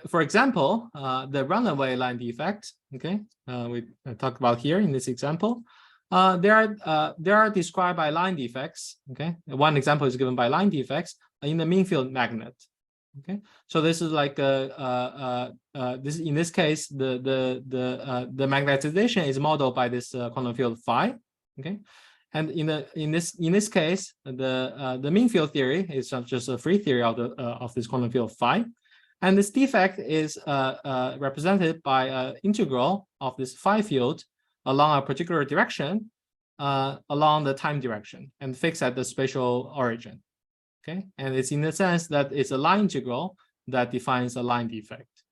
for example, the runaway line defect, okay, we talked about here in this example, they are described by line defects. Okay, one example is given by line defects in the mean field magnet. Okay, so this is like this in this case the magnetization is modeled by this quantum field phi. Okay, and in this case the mean field theory is just a free theory of this quantum field phi, and this defect is represented by an integral of this phi field along a particular direction along the time direction and fixed at the spatial origin. Okay, and it's in the sense that it's a line integral that defines a line defect.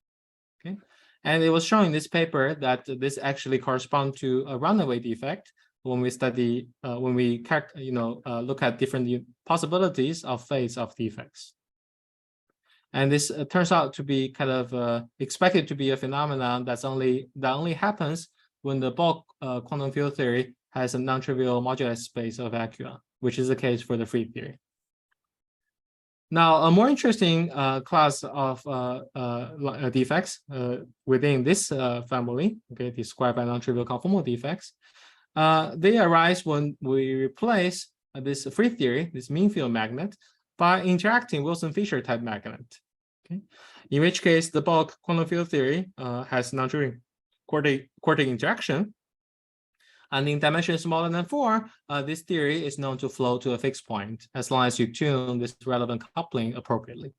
Okay, and it was shown in this paper that this actually corresponds to a runaway defect when we study when we look at different possibilities of phase of defects. And this turns out to be kind of expected to be a phenomenon that only happens when the bulk quantum field theory has a non-trivial modulus space of vacua, which is the case for the free theory. Now, a more interesting class of defects within this family, okay, described by non-trivial conformal defects, they arise when we replace this free theory, this mean field magnet, by interacting Wilson-Fisher type magnet. Okay, in which case the bulk quantum field theory has non-trivial quartic interaction. And in dimensions smaller than 4, this theory is known to flow to a fixed point as long as you tune this relevant coupling appropriately.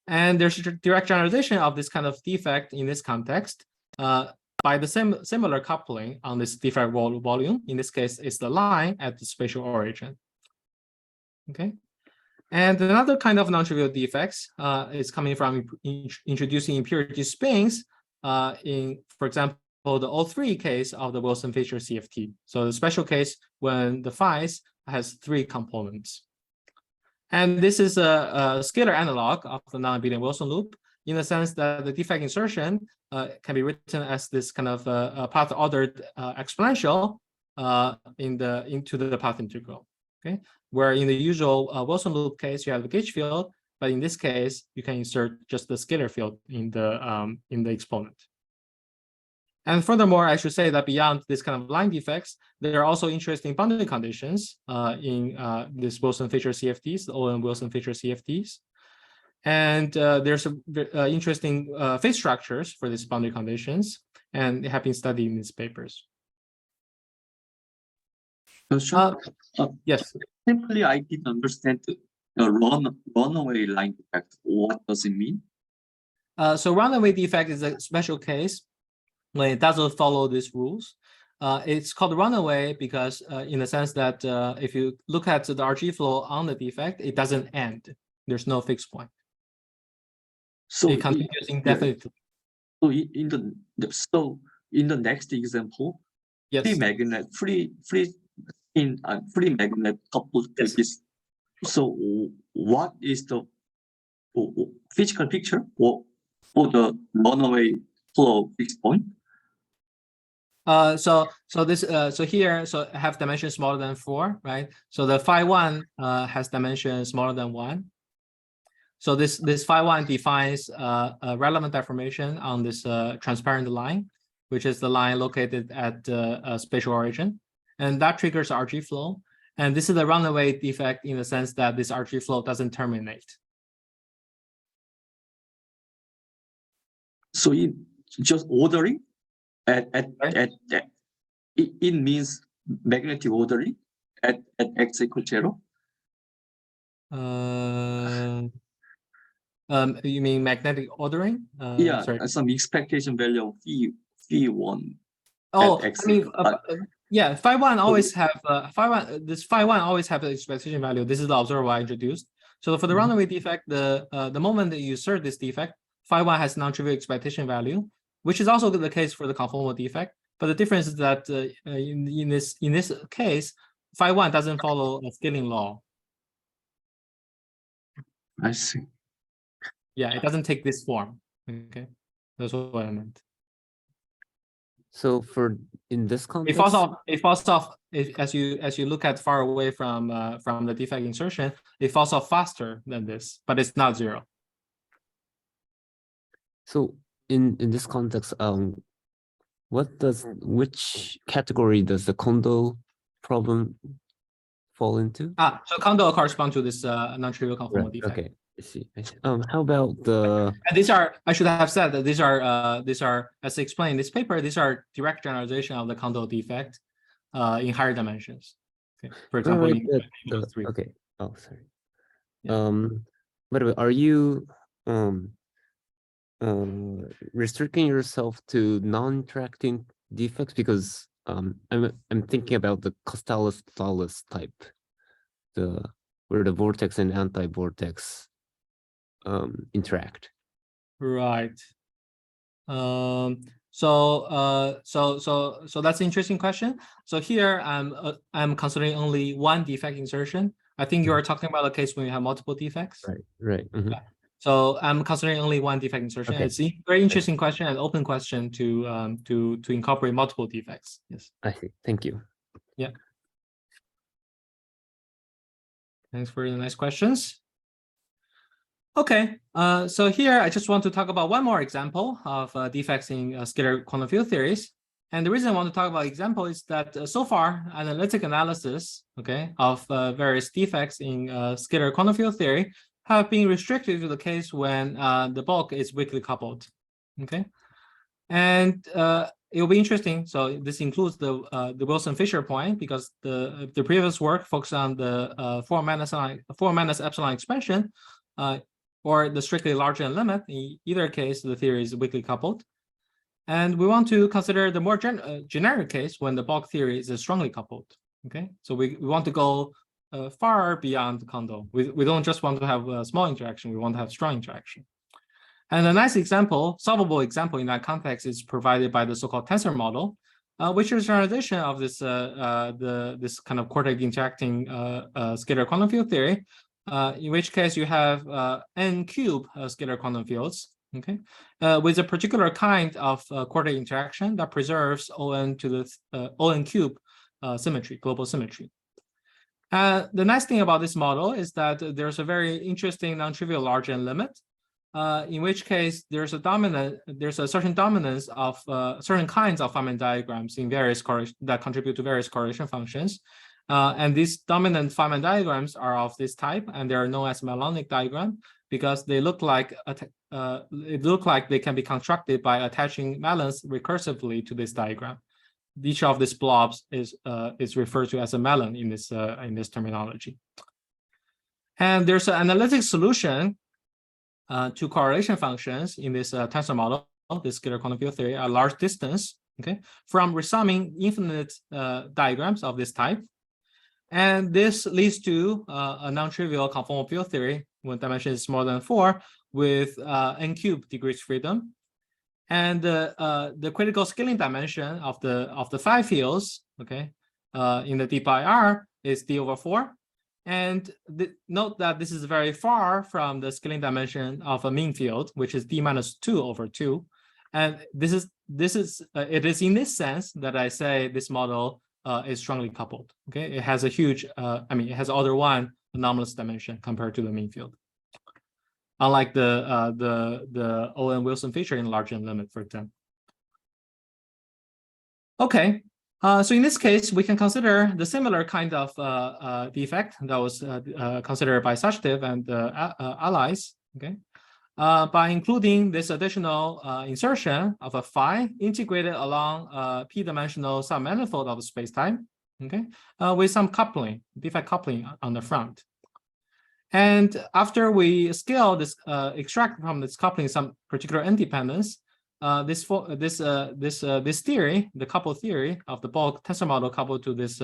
And there's a direct generalization of this kind of defect in this context by the similar coupling on this defect volume. In this case, it's the line at the spatial origin. Okay. And another kind of non-trivial defects is coming from introducing impurity spins in, for example, the O3 case of the Wilson-Fisher CFT. So the special case when the phis has 3 components. And this is a scalar analog of the non-abelian Wilson loop in the sense that the defect insertion can be written as this kind of path ordered exponential into the path integral. Okay, where in the usual Wilson loop case you have the gauge field, but in this case you can insert just the scalar field in the exponent. And furthermore, I should say that beyond this kind of line defects, there are also interesting boundary conditions in this Wilson-Fisher CFTs, the OM Wilson-Fisher CFTs. And there's interesting phase structures for these boundary conditions, and they have been studied in these papers. Yes. Simply, I didn't understand the runaway line defect. What does it mean? So runaway defect is a special case when it doesn't follow these rules. It's called runaway because in the sense that if you look at the RG flow on the defect, it doesn't end. There's no fixed point. So it continues indefinitely. So in the next example, yes, free magnet coupled with this. So what is the physical picture for the runaway flow fixed point? So here have dimension smaller than 4, right? So the phi1 has dimension smaller than 1. So this phi1 defines a relevant deformation on this transparent line, which is the line located at spatial origin, and that triggers RG flow. And this is a runaway defect in the sense that this RG flow doesn't terminate. So it just ordering it means magnetic ordering at x equals 0. You mean magnetic ordering? Yeah, sorry. Some expectation value of phi1. Oh, I mean, yeah, phi1 always have this phi1 always have the expectation value. This is the observer I introduced. So for the runaway defect, the moment that you insert this defect, phi1 has non-trivial expectation value, which is also the case for the conformal defect. But the difference is that in this case, phi1 doesn't follow a scaling law. I see. Yeah, it doesn't take this form. Okay. That's what I meant. So in this context, It falls off as you look at far away from the defect insertion. It falls off faster than this, but it's not zero. So in this context, which category does the Condom problem fall into? So Condom corresponds to this non-trivial conformal defect. Okay, I see. How about the? And these are, I should have said that these are, as explained in this paper, these are direct generalization of the Condom defect in higher dimensions. Okay. For example, okay. Oh, sorry. Yeah. By the way, are you restricting yourself to non-interacting defects? Because I'm thinking about the Costello-Thales type, where the vortex and anti-vortex interact. Right. So that's an interesting question. So here I'm considering only one defect insertion. I think you are talking about a case when you have multiple defects. Right. Mm-hmm. Yeah. So I'm considering only one defect insertion. Okay. It's a very interesting question and open question to incorporate multiple defects. Yes. I see. Thank you. Yeah. Thanks for the nice questions. Okay, so here I just want to talk about one more example of defects in scalar quantum field theories. And the reason I want to talk about example is that so far, analytic analysis, okay, of various defects in scalar quantum field theory have been restricted to the case when the bulk is weakly coupled, okay? And it will be interesting. So this includes the Wilson-Fisher point, because the previous work focused on the 4 minus epsilon expansion, or the strictly Largian limit. In either case, the theory is weakly coupled. And we want to consider the more generic case when the bulk theory is strongly coupled. Okay, so we want to go far beyond the Condom. We don't just want to have a small interaction, we want to have strong interaction. And a nice example, solvable example in that context is provided by the so-called tensor model, which is a generalization of this this kind of quartic interacting scalar quantum field theory. In which case you have n cube scalar quantum fields, okay, with a particular kind of quartic interaction that preserves On to the On cube symmetry, global symmetry. The nice thing about this model is that there's a very interesting non-trivial Largian limit, in which case there's a certain dominance of certain kinds of Feynman diagrams in various that contribute to various correlation functions. And these dominant Feynman diagrams are of this type, and they are known as Melonic diagram because they look like they can be constructed by attaching melons recursively to this diagram. Each of these blobs is referred to as a melon in this terminology. And there's an analytic solution to correlation functions in this tensor model, this scalar quantum field theory, at large distance, okay, from resumming infinite diagrams of this type. And this leads to a non-trivial conformal field theory when dimension is more than 4 with n cube degrees freedom. And the critical scaling dimension of the 5 fields, okay, in the d by r is d over 4. And note that this is very far from the scaling dimension of a mean field, which is d minus 2 over 2. And it is in this sense that I say this model is strongly coupled. Okay, it has a huge, it has order 1 anomalous dimension compared to the mean field. Unlike the Owen Wilson feature in Largian limit, for example. Okay, so in this case, we can consider the similar kind of defect that was considered by Sachdev and allies. Okay, by including this additional insertion of a phi integrated along p-dimensional sub-manifold of the spacetime, okay, with some coupling, defect coupling on the front. And after we scale this, extract from this coupling some particular independence, this theory, the couple theory of the bulk tensor model coupled to this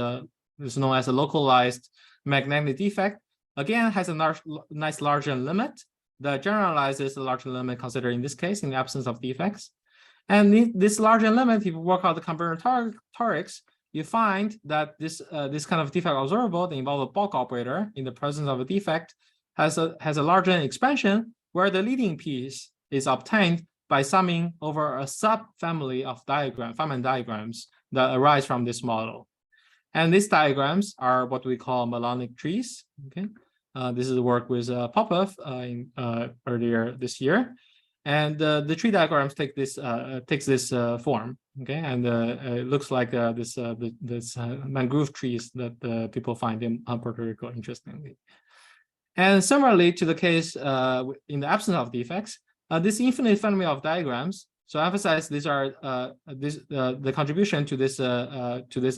is known as a localized magnetic defect, again has a nice Largian limit that generalizes the Largian limit considered in this case in the absence of defects. And this Largian limit, if you work out the combinatorics, you find that this kind of defect observable that involve a bulk operator in the presence of a defect has a Largian expansion where the leading piece is obtained by summing over a subfamily of Feynman diagrams that arise from this model. And these diagrams are what we call melodic trees. Okay, this is the work with Prof earlier this year, and the tree diagrams takes this form. Okay, and it looks like this mangrove trees that people find in Puerto Rico, interestingly. And similarly to the case in the absence of defects, this infinite family of diagrams. So I emphasize these are the contribution to this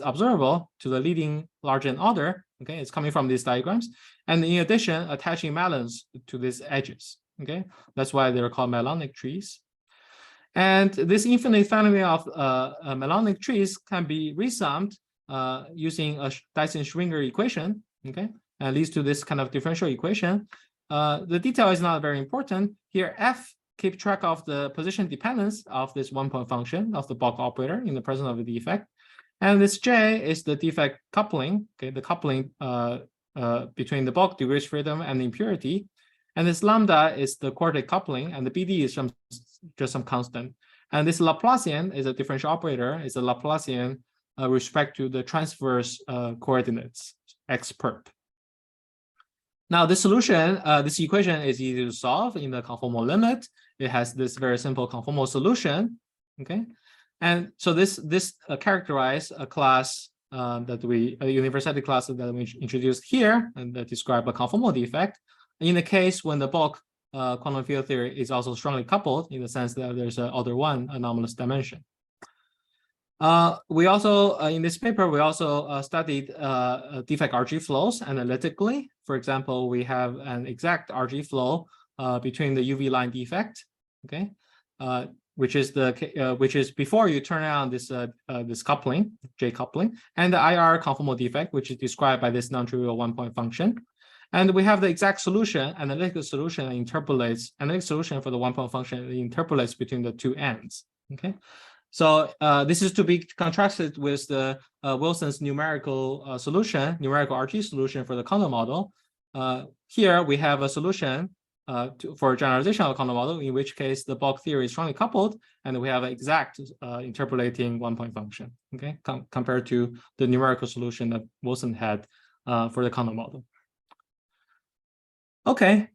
observable to the leading large n order. Okay, it's coming from these diagrams, and in addition, attaching melons to these edges. Okay, that's why they're called melonic trees. And this infinite family of melonic trees can be resummed using a Dyson-Schwinger equation. Okay, and leads to this kind of differential equation. The detail is not very important here. F keep track of the position dependence of this one-point function of the bulk operator in the presence of a defect. And this J is the defect coupling, okay, the coupling between the bulk degrees freedom and the impurity. And this lambda is the quartic coupling, and the BD is just some constant. And this Laplacian is a differential operator, is a Laplacian respect to the transverse coordinates, x perp. Now, the solution, this equation is easy to solve in the conformal limit. It has this very simple conformal solution, okay? And so this characterizes a class a universality class that we introduced here and that describe a conformal defect in the case when the bulk quantum field theory is also strongly coupled in the sense that there's an order 1 anomalous dimension. We also, in this paper, we also studied defect RG flows analytically. For example, we have an exact RG flow between the UV line defect, okay, which is before you turn on this this coupling, J coupling, and the IR conformal defect, which is described by this non-trivial one-point function. And we have the exact solution, analytical solution interpolates, analytic solution for the one-point function interpolates between the two ends, okay. So this is to be contrasted with the Wilson's numerical solution, numerical RG solution for the Condom model. Here we have a solution for generalization of the Condom model, in which case the bulk theory is strongly coupled, and we have an exact interpolating one-point function, okay, compared to the numerical solution that Wilson had for the Condom model. Okay.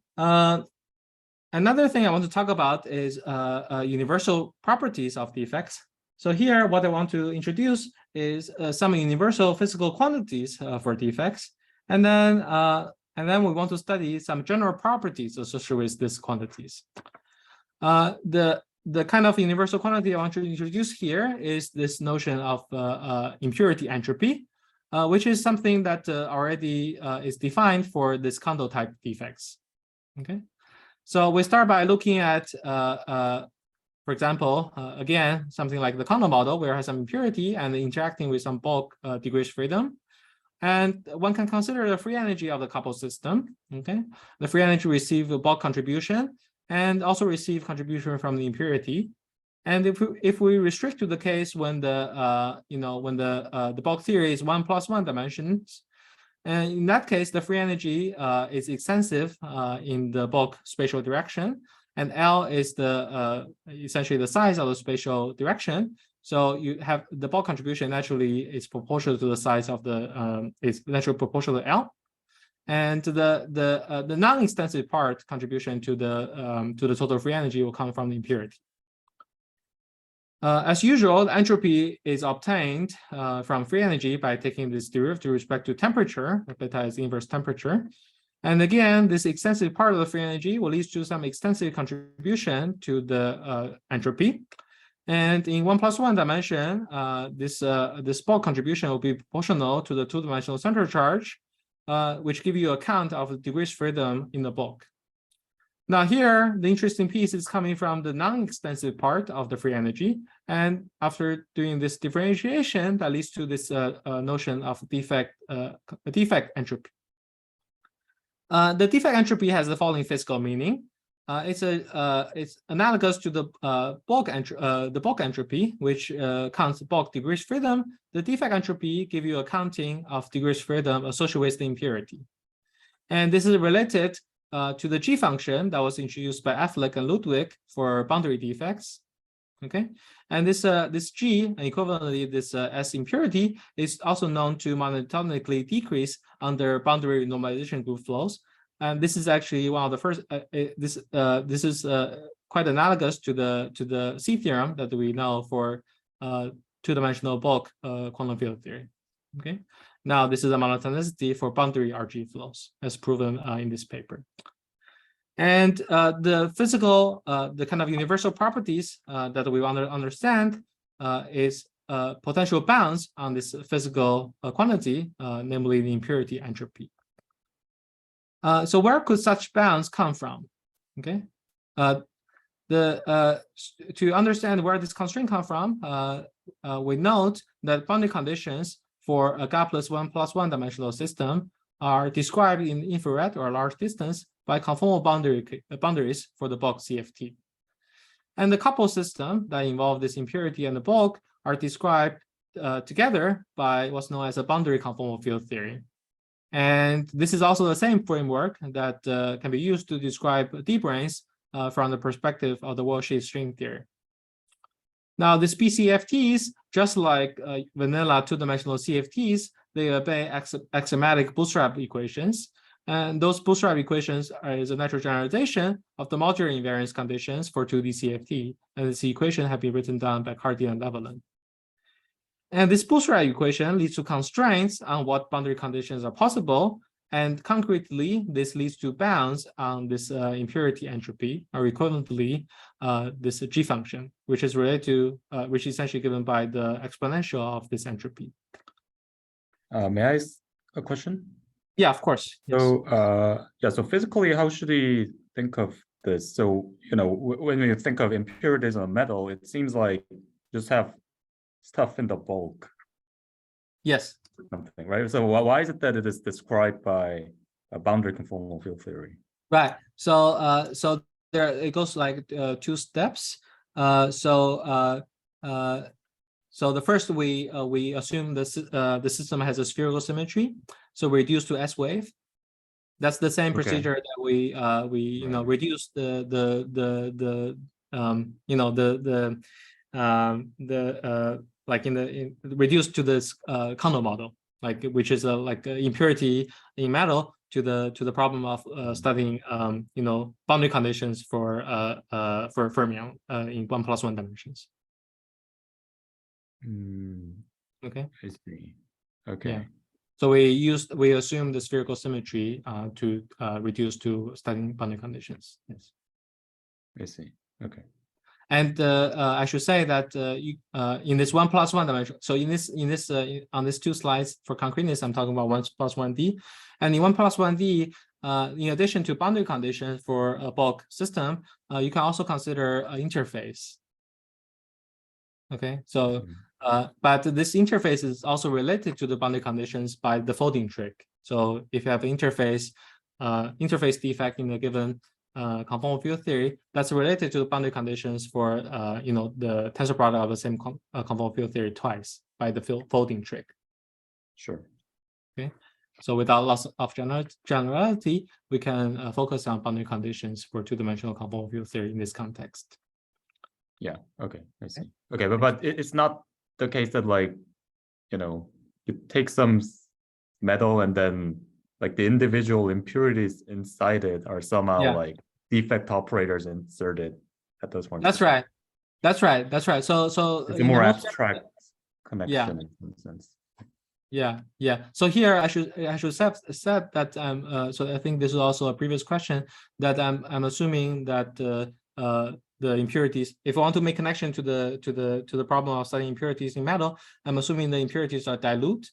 Another thing I want to talk about is universal properties of defects. So here, what I want to introduce is some universal physical quantities for defects, and then we want to study some general properties associated with these quantities. The kind of universal quantity I want to introduce here is this notion of impurity entropy, which is something that already is defined for this Kondo type defects. Okay. So we start by looking at, for example, again, something like the Condom model, where it has some impurity and interacting with some bulk degrees freedom. And one can consider the free energy of the coupled system. Okay, the free energy receive a bulk contribution and also receive contribution from the impurity. And if we restrict to the case when the the bulk theory is 1 + 1 dimensions, and in that case, the free energy is extensive in the bulk spatial direction, and L is the essentially the size of the spatial direction. So you have the bulk contribution naturally is proportional to the size of the is naturally proportional to L, and the non-extensive part contribution to the total free energy will come from the impurity. As usual, the entropy is obtained from free energy by taking this derivative with respect to temperature. Beta is the inverse temperature. And again, this extensive part of the free energy will lead to some extensive contribution to the entropy. And in 1 + 1 dimension, this bulk contribution will be proportional to the two-dimensional center charge, which give you a count of the degrees freedom in the bulk. Now here, the interesting piece is coming from the non-extensive part of the free energy. And after doing this differentiation, that leads to this notion of defect entropy. The defect entropy has the following physical meaning. It's analogous to the bulk entropy, which counts bulk degrees freedom. The defect entropy give you a counting of degrees freedom associated with the impurity. And this is related to the G function that was introduced by Affleck and Ludwig for boundary defects. Okay, and this G, and equivalently this S impurity, is also known to monotonically decrease under boundary normalization group flows. And this is actually one of the first. This is quite analogous to the C theorem that we know for two-dimensional bulk quantum field theory. Okay, now this is a monotonicity for boundary RG flows, as proven in this paper. And the physical, the kind of universal properties that we want to understand is potential bounds on this physical quantity, namely the impurity entropy. So where could such bounds come from? Okay, to understand where this constraint comes from, we note that boundary conditions for a gapless 1+1 dimensional system are described in infrared or large distance by conformal boundaries for the bulk CFT. And the coupled system that involve this impurity and the bulk are described together by what's known as a boundary conformal field theory. And this is also the same framework that can be used to describe D-branes from the perspective of the wall-shaped string theory. Now, these BCFTs, just like vanilla two-dimensional CFTs, they obey axiomatic bootstrap equations. And those bootstrap equations is a natural generalization of the modular invariance conditions for 2D CFT. And this equation has been written down by Cardian and Levelin. And this bootstrap equation leads to constraints on what boundary conditions are possible. And concretely, this leads to bounds on this impurity entropy, or equivalently, this G function, which is related to, which is essentially given by the exponential of this entropy. May I ask a question? Yeah, of course. Yes. So, so physically, how should we think of this? So, when you think of impurities on metal, it seems like just have stuff in the bulk. Yes. Something, right? So why is it that it is described by a boundary conformal field theory? Right. So so there it goes like 2 steps. So the first we assume the system has a spherical symmetry, so we reduce to S wave. That's the same procedure that we reduce reduce to this Condom model, which is like impurity in metal to the problem of studying boundary conditions for fermion in 1+1 dimensions. Okay. I see. Okay. Yeah. So we assume the spherical symmetry to reduce to studying boundary conditions. Yes. I see. Okay. And I should say that in this 1+1 dimension, so on these 2 slides for concreteness, I'm talking about 1+1D, and in 1+1D, in addition to boundary conditions for a bulk system, you can also consider an interface. Okay, so but this interface is also related to the boundary conditions by the folding trick. So if you have an interface defect in a given conformal field theory, that's related to the boundary conditions for the tensor product of the same conformal field theory twice by the folding trick. Sure. Okay, so without loss of generality, we can focus on boundary conditions for 2-dimensional conformal field theory in this context. Yeah. Okay. I see. Okay, but it's not the case that you take some metal and then the individual impurities inside it are somehow defect operators inserted at those points. That's right. That's right. That's right. So it's a more abstract connection in some sense. Yeah. So here I should have said that so I think this is also a previous question that I'm assuming that the impurities, if I want to make connection to the problem of studying impurities in metal, I'm assuming the impurities are dilute,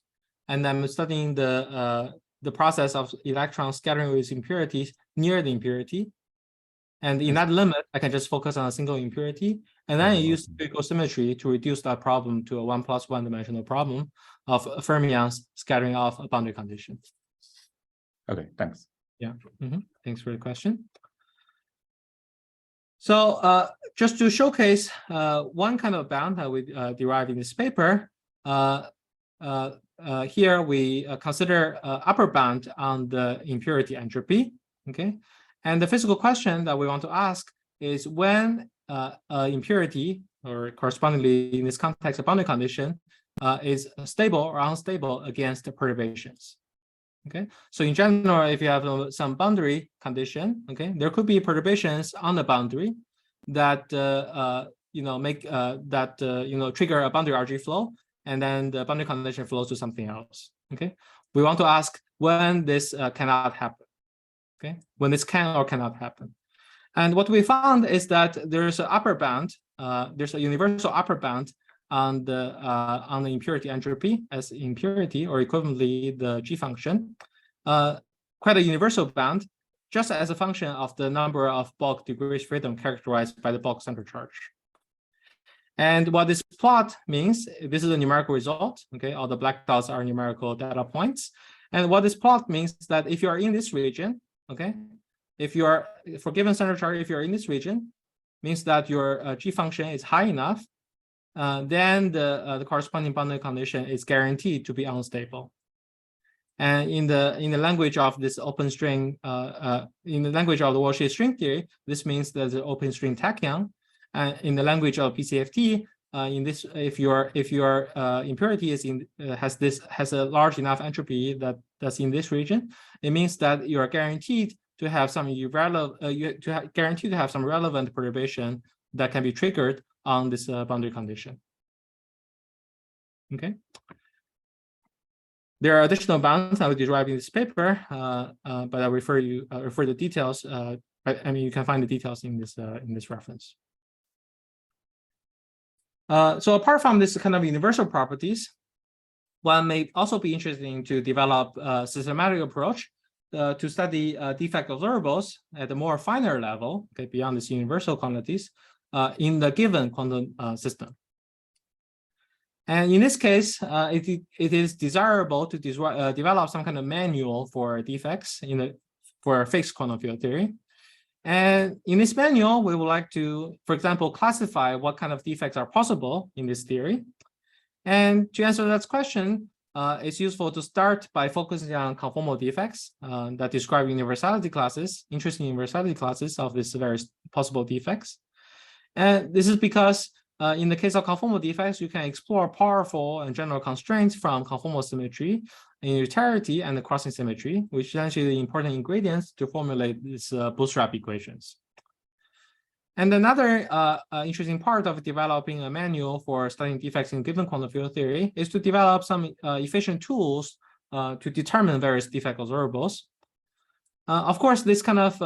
and I'm studying the process of electron scattering with impurities near the impurity. And in that limit, I can just focus on a single impurity. And then I use spherical symmetry to reduce that problem to a 1+1 dimensional problem of fermions scattering off a boundary condition. Okay, thanks. Yeah, thanks for the question. So just to showcase one kind of bound that we derived in this paper, here we consider upper bound on the impurity entropy, okay? And the physical question that we want to ask is when impurity, or correspondingly in this context, a boundary condition, is stable or unstable against the perturbations. Okay, so in general, if you have some boundary condition, okay, there could be perturbations on the boundary that trigger a boundary RG flow, and then the boundary condition flows to something else. Okay, we want to ask when this cannot happen. Okay, when this can or cannot happen. And what we found is that there's an upper bound, there's a universal upper bound on the impurity entropy as impurity, or equivalently the G function, quite a universal bound, just as a function of the number of bulk degrees freedom characterized by the bulk center charge. And what this plot means, this is a numerical result. Okay, all the black dots are numerical data points. And what this plot means is that if you are in this region, okay, if you are, for given center charge, if you're in this region, means that your G function is high enough, then the corresponding boundary condition is guaranteed to be unstable. And in the language of this open string, in the language of the wall-shaped string theory, this means that the open string tachyon. And in the language of PCFT, in this, if your impurity is has a large enough entropy that's in this region, it means that you are guaranteed to have some guaranteed to have some relevant perturbation that can be triggered on this boundary condition. Okay. There are additional bounds I will derive in this paper, but I refer the details. I mean, you can find the details in this reference. So apart from this kind of universal properties, one may also be interested to develop a systematic approach to study defect observables at a more finer level, okay, beyond these universal quantities, in the given quantum system. And in this case, it is desirable to develop some kind of manual for defects for fixed quantum field theory. And in this manual, we would like to, for example, classify what kind of defects are possible in this theory. And to answer that question, it's useful to start by focusing on conformal defects that describe universality classes, interesting universality classes of these various possible defects. And this is because in the case of conformal defects, you can explore powerful and general constraints from conformal symmetry, unitarity, and the crossing symmetry, which is essentially the important ingredients to formulate these bootstrap equations. And another interesting part of developing a manual for studying defects in given quantum field theory is to develop some efficient tools to determine various defect observables. Of course, this kind of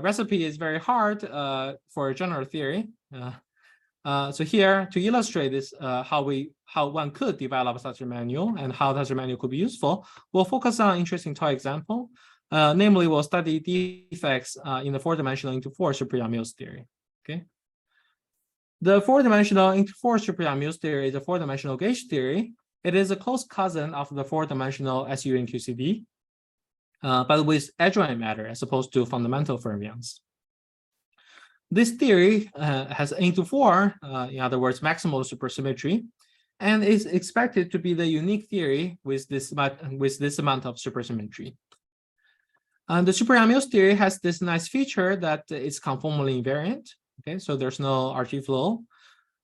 recipe is very hard for general theory. So here, to illustrate this, how one could develop such a manual and how such a manual could be useful, we'll focus on an interesting toy example. Namely, we'll study defects in the four-dimensional into four Ciprian-Mills theory. Okay. The four-dimensional into four Ciprian-Mills theory is a four-dimensional gauge theory. It is a close cousin of the four-dimensional SU in QCD, but with adjoint matter as opposed to fundamental fermions. This theory has into four, in other words, maximal supersymmetry, and is expected to be the unique theory with this amount of supersymmetry. And the Ciprian-Mills theory has this nice feature that it's conformally invariant. Okay, so there's no RG flow,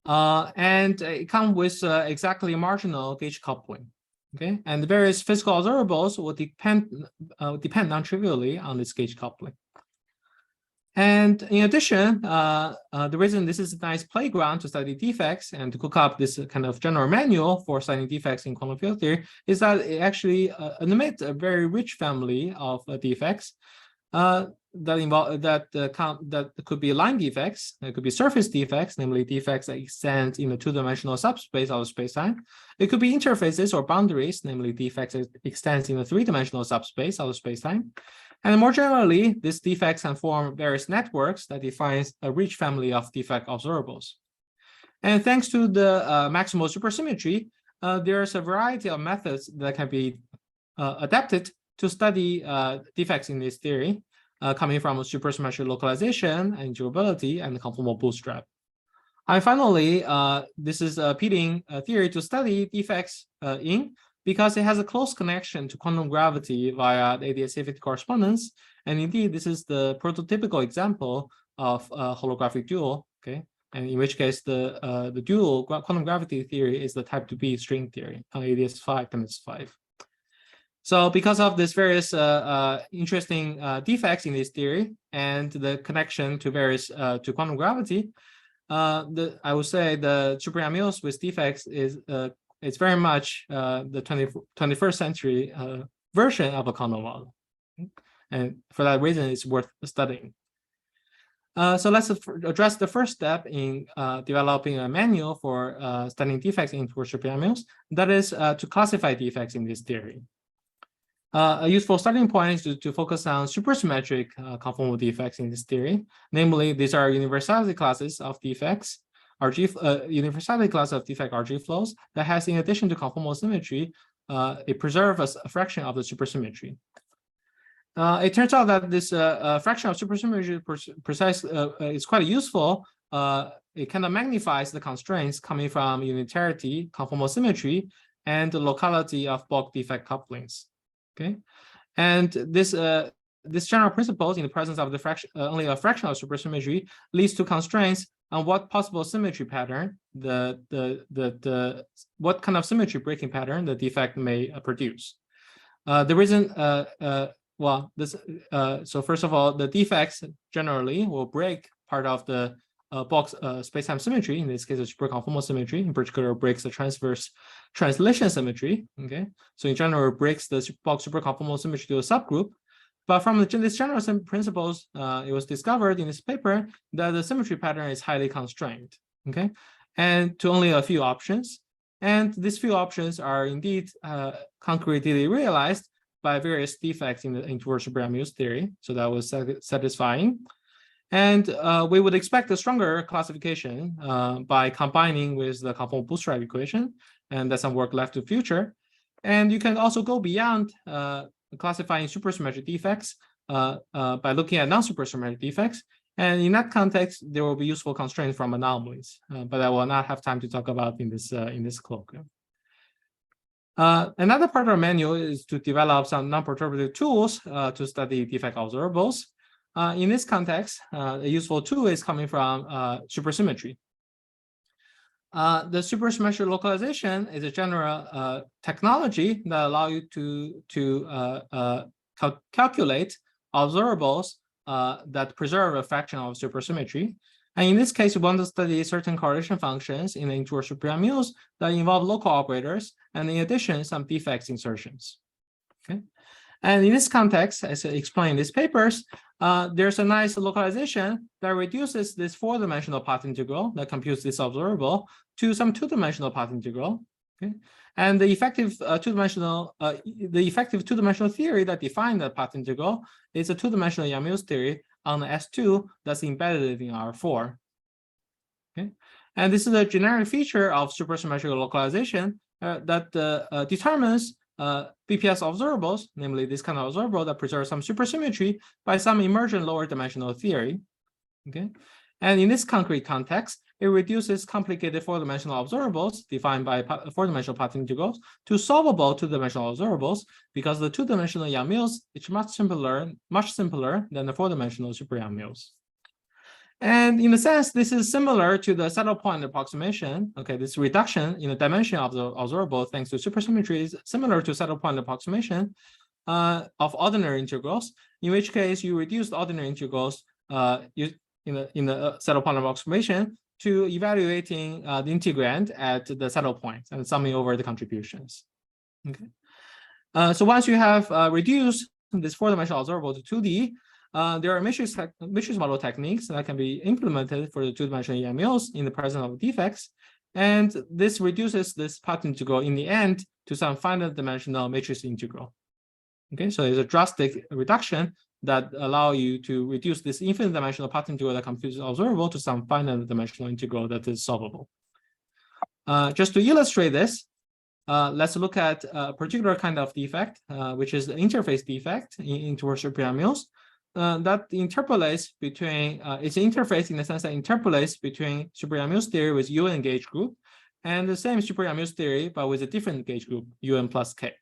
and it comes with exactly marginal gauge coupling. Okay, and the various physical observables will depend non-trivially on this gauge coupling. And in addition, the reason this is a nice playground to study defects and to cook up this kind of general manual for studying defects in quantum field theory is that it actually admits a very rich family of defects that could be line defects, it could be surface defects, namely defects that extend in the two-dimensional subspace of spacetime. It could be interfaces or boundaries, namely defects that extend in the three-dimensional subspace of spacetime. And more generally, these defects can form various networks that defines a rich family of defect observables. And thanks to the maximal supersymmetry, there's a variety of methods that can be adapted to study defects in this theory, coming from supersymmetric localization and durability and conformal bootstrap. And finally, this is a Peeling theory to study defects in because it has a close connection to quantum gravity via the ADS-AFT correspondence. And indeed, this is the prototypical example of a holographic dual, okay? And in which case, the dual quantum gravity theory is the type 2B string theory on ADS5 times 5. So because of this various interesting defects in this theory and the connection to various to quantum gravity, I would say the superamines with defects is it's very much the 21st century version of a Condom model. And for that reason, it's worth studying. So let's address the first step in developing a manual for studying defects in integral superamines. That is to classify defects in this theory. A useful starting point is to focus on supersymmetric conformal defects in this theory. Namely, these are universality classes of defects, universality class of defect RG flows that has, in addition to conformal symmetry, it preserves a fraction of the supersymmetry. It turns out that this fraction of supersymmetry is quite useful. It kind of magnifies the constraints coming from unitarity, conformal symmetry, and the locality of bulk defect couplings. Okay, and this general principles in the presence of the fraction, only a fraction of supersymmetry, leads to constraints on what possible symmetry pattern what kind of symmetry breaking pattern the defect may produce. The reason, so first of all, the defects generally will break part of the bulk spacetime symmetry. In this case, the superconformal symmetry, in particular, breaks the transverse translation symmetry. Okay, so in general, it breaks the bulk superconformal symmetry to a subgroup. But from this general principles, it was discovered in this paper that the symmetry pattern is highly constrained. Okay, and to only a few options, and these few options are indeed concretely realized by various defects in the integral superamines theory. So that was satisfying. And we would expect a stronger classification by combining with the conformal bootstrap equation, and that's some work left to future. And you can also go beyond classifying supersymmetric defects by looking at non-supersymmetric defects. And in that context, there will be useful constraints from anomalies, but I will not have time to talk about in this colloquium. Another part of our manual is to develop some non-perturbative tools to study defect observables. In this context, a useful tool is coming from supersymmetry. The supersymmetry localization is a general technology that allows you to calculate observables that preserve a fraction of supersymmetry. And in this case, we want to study certain correlation functions in the integral superamines that involve local operators, and in addition, some defects insertions. Okay. And in this context, as I explained in these papers, there's a nice localization that reduces this 4-dimensional path integral that computes this observable to some 2-dimensional path integral. Okay, and the effective two-dimensional theory that defined the path integral is a 2-dimensional Yamil's theory on the S2 that's embedded in R4. Okay, and this is a generic feature of supersymmetrical localization that determines BPS observables, namely this kind of observable that preserves some supersymmetry by some emergent lower dimensional theory. Okay, and in this concrete context, it reduces complicated 4-dimensional observables defined by 4-dimensional path integrals to solvable 2-dimensional observables, because the 2-dimensional Yamils is much simpler than the 4-dimensional super Yamils. And in a sense, this is similar to the saddle point approximation. Okay, this reduction in the dimension of the observable thanks to supersymmetry is similar to saddle point approximation of ordinary integrals, in which case you reduce the ordinary integrals in the saddle point approximation to evaluating the integrand at the saddle point and summing over the contributions. Okay, so once you have reduced this 4-dimensional observable to 2D, there are matrix model techniques that can be implemented for the 2-dimensional Yamils in the presence of defects, and this reduces this path integral in the end to some finite dimensional matrix integral. Okay, so there's a drastic reduction that allow you to reduce this infinite dimensional path integral that computes observable to some finite dimensional integral that is solvable. Just to illustrate this, let's look at a particular kind of defect, which is the interface defect in integral superamines. That interpolates between, it's an interface in the sense that interpolates between superamines theory with U engaged group and the same super Yamu's theory, but with a different gauge group, UN plus K.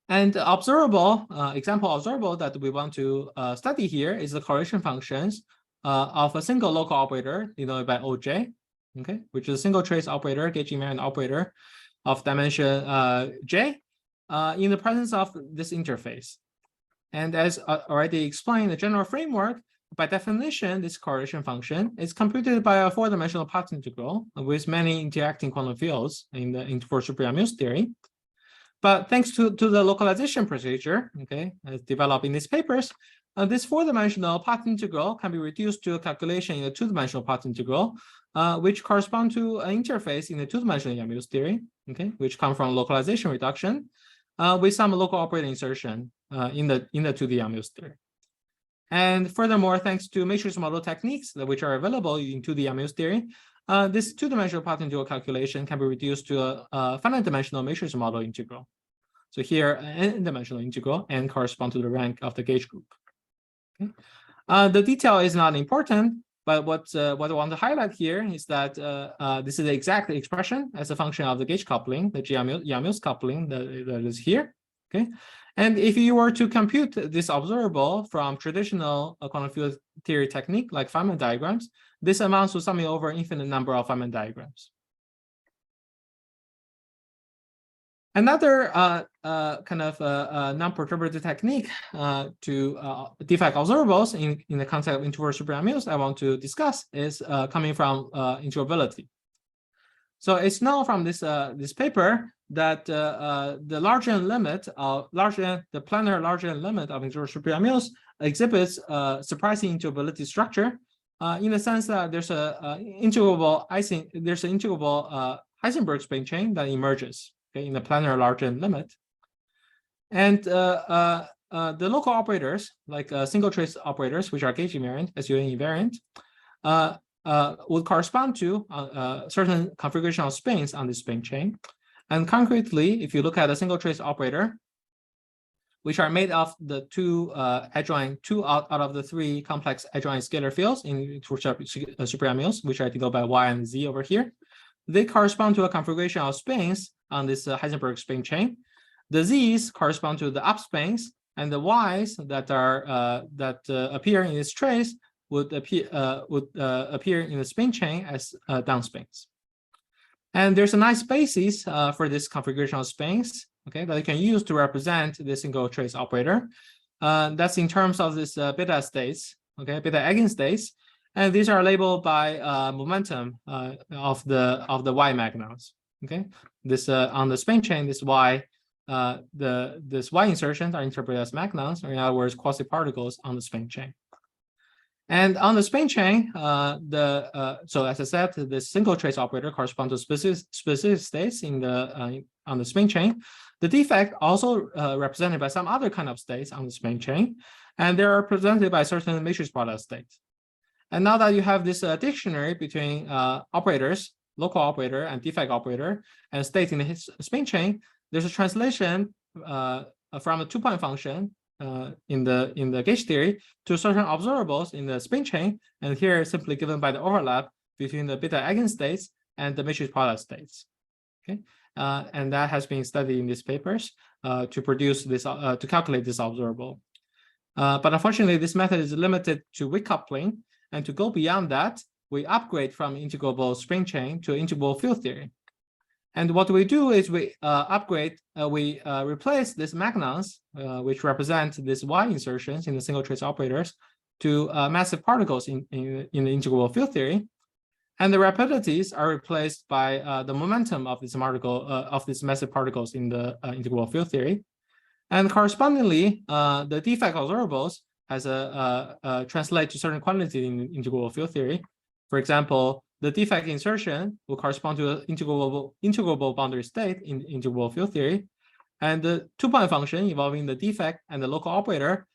And observable, example observable that we want to study here is the correlation functions of a single local operator denoted by OJ, okay, which is a single trace operator, gauge invariant operator of dimension J in the presence of this interface. And as already explained, the general framework, by definition, this correlation function is computed by a four-dimensional path integral with many interacting quantum fields for super Yamu's theory. But thanks to the localization procedure, okay, as developed in these papers, this four-dimensional path integral can be reduced to a calculation in a two-dimensional path integral, which correspond to an interface in the two-dimensional Yamu's theory, okay, which come from localization reduction with some local operator insertion in the 2D Yamu's theory. And furthermore, thanks to matrix model techniques which are available in 2D Yamu's theory, this two-dimensional path integral calculation can be reduced to a finite-dimensional matrix model integral. So here, an n-dimensional integral and correspond to the rank of the gauge group. Okay. The detail is not important, but what I want to highlight here is that this is the exact expression as a function of the gauge coupling, the Yamu's coupling that is here. Okay. And if you were to compute this observable from traditional quantum field theory technique like Feynman diagrams, this amounts to summing over an infinite number of Feynman diagrams. Another kind of non-perturbative technique to defect observables in the concept of integral super Yamus I want to discuss is coming from integrability. So it's known from this paper that the large n limit of the planar large n limit of integral super Yamus exhibits surprising integrability structure in the sense that there's an integrable Heisenberg spin chain that emerges, okay, in the planar large n limit, and the local operators like single trace operators, which are gauge invariant, SUN invariant, would correspond to certain configuration of spins on this spin chain. And concretely, if you look at a single trace operator, which are made of the two out of the three complex adjoint scalar fields in super Yamus, which are denoted by Y and Z over here, they correspond to a configuration of spins on this Heisenberg spin chain. The Z's correspond to the up spins, and the Y's that are appear in this trace would appear in the spin chain as down spins. And there's a nice basis for this configuration of spins, okay, that you can use to represent the single trace operator. That's in terms of this beta states, okay, beta eigenstates, and these are labeled by momentum of the Y magnons. Okay, this on the spin chain, this Y, this Y insertions are interpreted as magnons, or in other words, quasi-particles on the spin chain. And on the spin chain, so as I said, the single trace operator corresponds to specific states in the on the spin chain. The defect also represented by some other kind of states on the spin chain, and they are represented by certain matrix product states. And now that you have this dictionary between operators, local operator and defect operator, and state in the spin chain, there's a translation from a two-point function in the gauge theory to certain observables in the spin chain, and here simply given by the overlap between the beta eigenstates and the matrix product states. Okay, and that has been studied in these papers to produce this to calculate this observable. But unfortunately, this method is limited to weak coupling, and to go beyond that, we upgrade from integrable spin chain to integrable field theory. And what we do is we replace these magnons, which represent these Y insertions in the single trace operators, to massive particles in the integrable field theory. And the rapidities are replaced by the momentum of this massive particles in the integrable field theory. And correspondingly, the defect observables has translate to certain quantity in integrable field theory. For example, the defect insertion will correspond to an integrable boundary state in integrable field theory. And the two-point function involving the defect and the local operator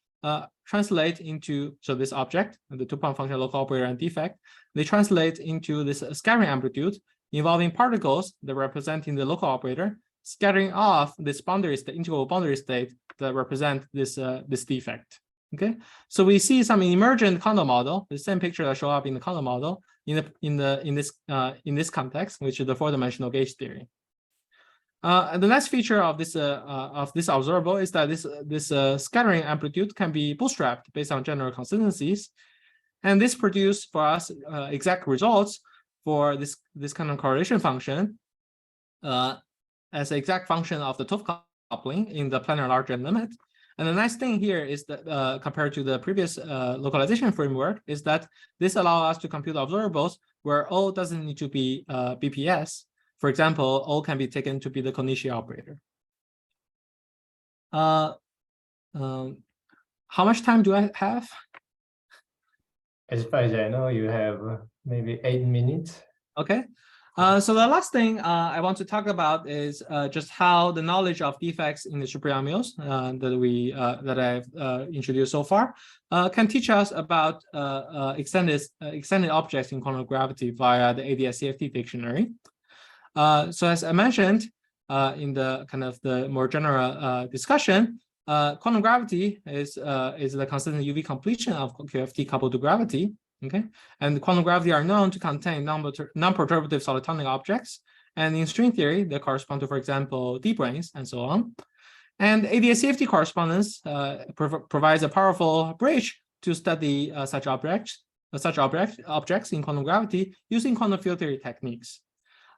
translate into, so this object, the two-point function, local operator and defect, they translate into this scattering amplitude involving particles that representing the local operator, scattering off this boundary state, integrable boundary state that represent this defect. Okay, so we see some emergent condom model, the same picture that show up in the condom model in this context, which is the four-dimensional gauge theory. And the next feature of this observable is that this scattering amplitude can be bootstrapped based on general consistencies, and this produces for us exact results for this kind of correlation function as an exact function of the 12th coupling in the planar large N limit. And the nice thing here is that compared to the previous localization framework is that this allows us to compute observables where O doesn't need to be BPS. For example, O can be taken to be the Konishi operator. How much time do I have? As far as I know, you have maybe 8 minutes. Okay. So the last thing I want to talk about is just how the knowledge of defects in the superamials that I've introduced so far can teach us about extended objects in quantum gravity via the ADS-CFT dictionary. So as I mentioned in the kind of the more general discussion, quantum gravity is the consistent UV completion of QFT coupled to gravity. Okay, and quantum gravity are known to contain non-perturbative solitonic objects, and in string theory they correspond to, for example, D-branes and so on. And ADS-CFT correspondence provides a powerful bridge to study such objects in quantum gravity using quantum field theory techniques.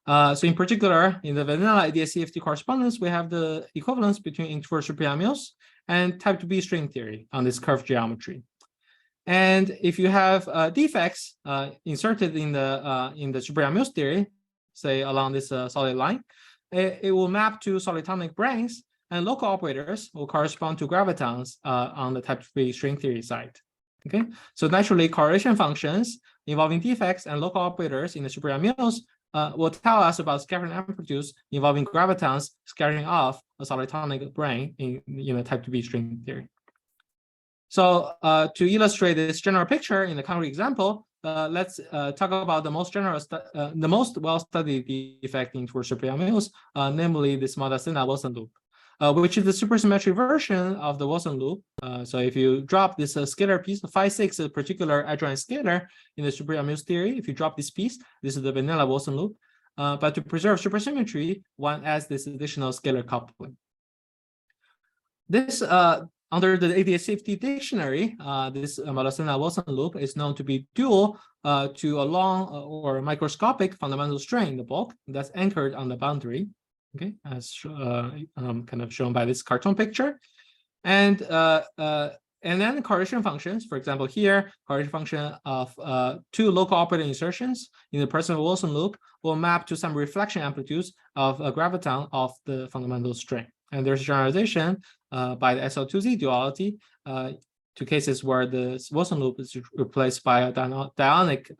So in particular, in the vanilla ADS-CFT correspondence, we have the equivalence between integer superamials and type 2B string theory on this curved geometry. And if you have defects inserted in the superamials theory, say along this solid line, it will map to solitonic branes, and local operators will correspond to gravitons on the type 2B string theory side. Okay, so naturally, correlation functions involving defects and local operators in the superamials will tell us about scattering amplitudes involving gravitons scattering off a solitonic brane in the type 2B string theory. So to illustrate this general picture in the concrete example, let's talk about the most well-studied defect in towards superamials, namely this Model-Wilson loop, which is the supersymmetric version of the Wilson loop. So if you drop this scalar piece, phi-6 is a particular adjoint scalar in the superamials theory. If you drop this piece, this is the vanilla Wilson loop. But to preserve supersymmetry, one adds this additional scalar coupling. This under the ADS-CFT dictionary, this Model-Wilson loop is known to be dual to a long or microscopic fundamental strain in the bulk that's anchored on the boundary. Okay, as kind of shown by this cartoon picture, and then correlation functions. For example, here correlation function of two local operator insertions in the personal Wilson loop will map to some reflection amplitudes of a graviton of the fundamental strain. And there's generalization by the SL2Z duality to cases where the Wilson loop is replaced by a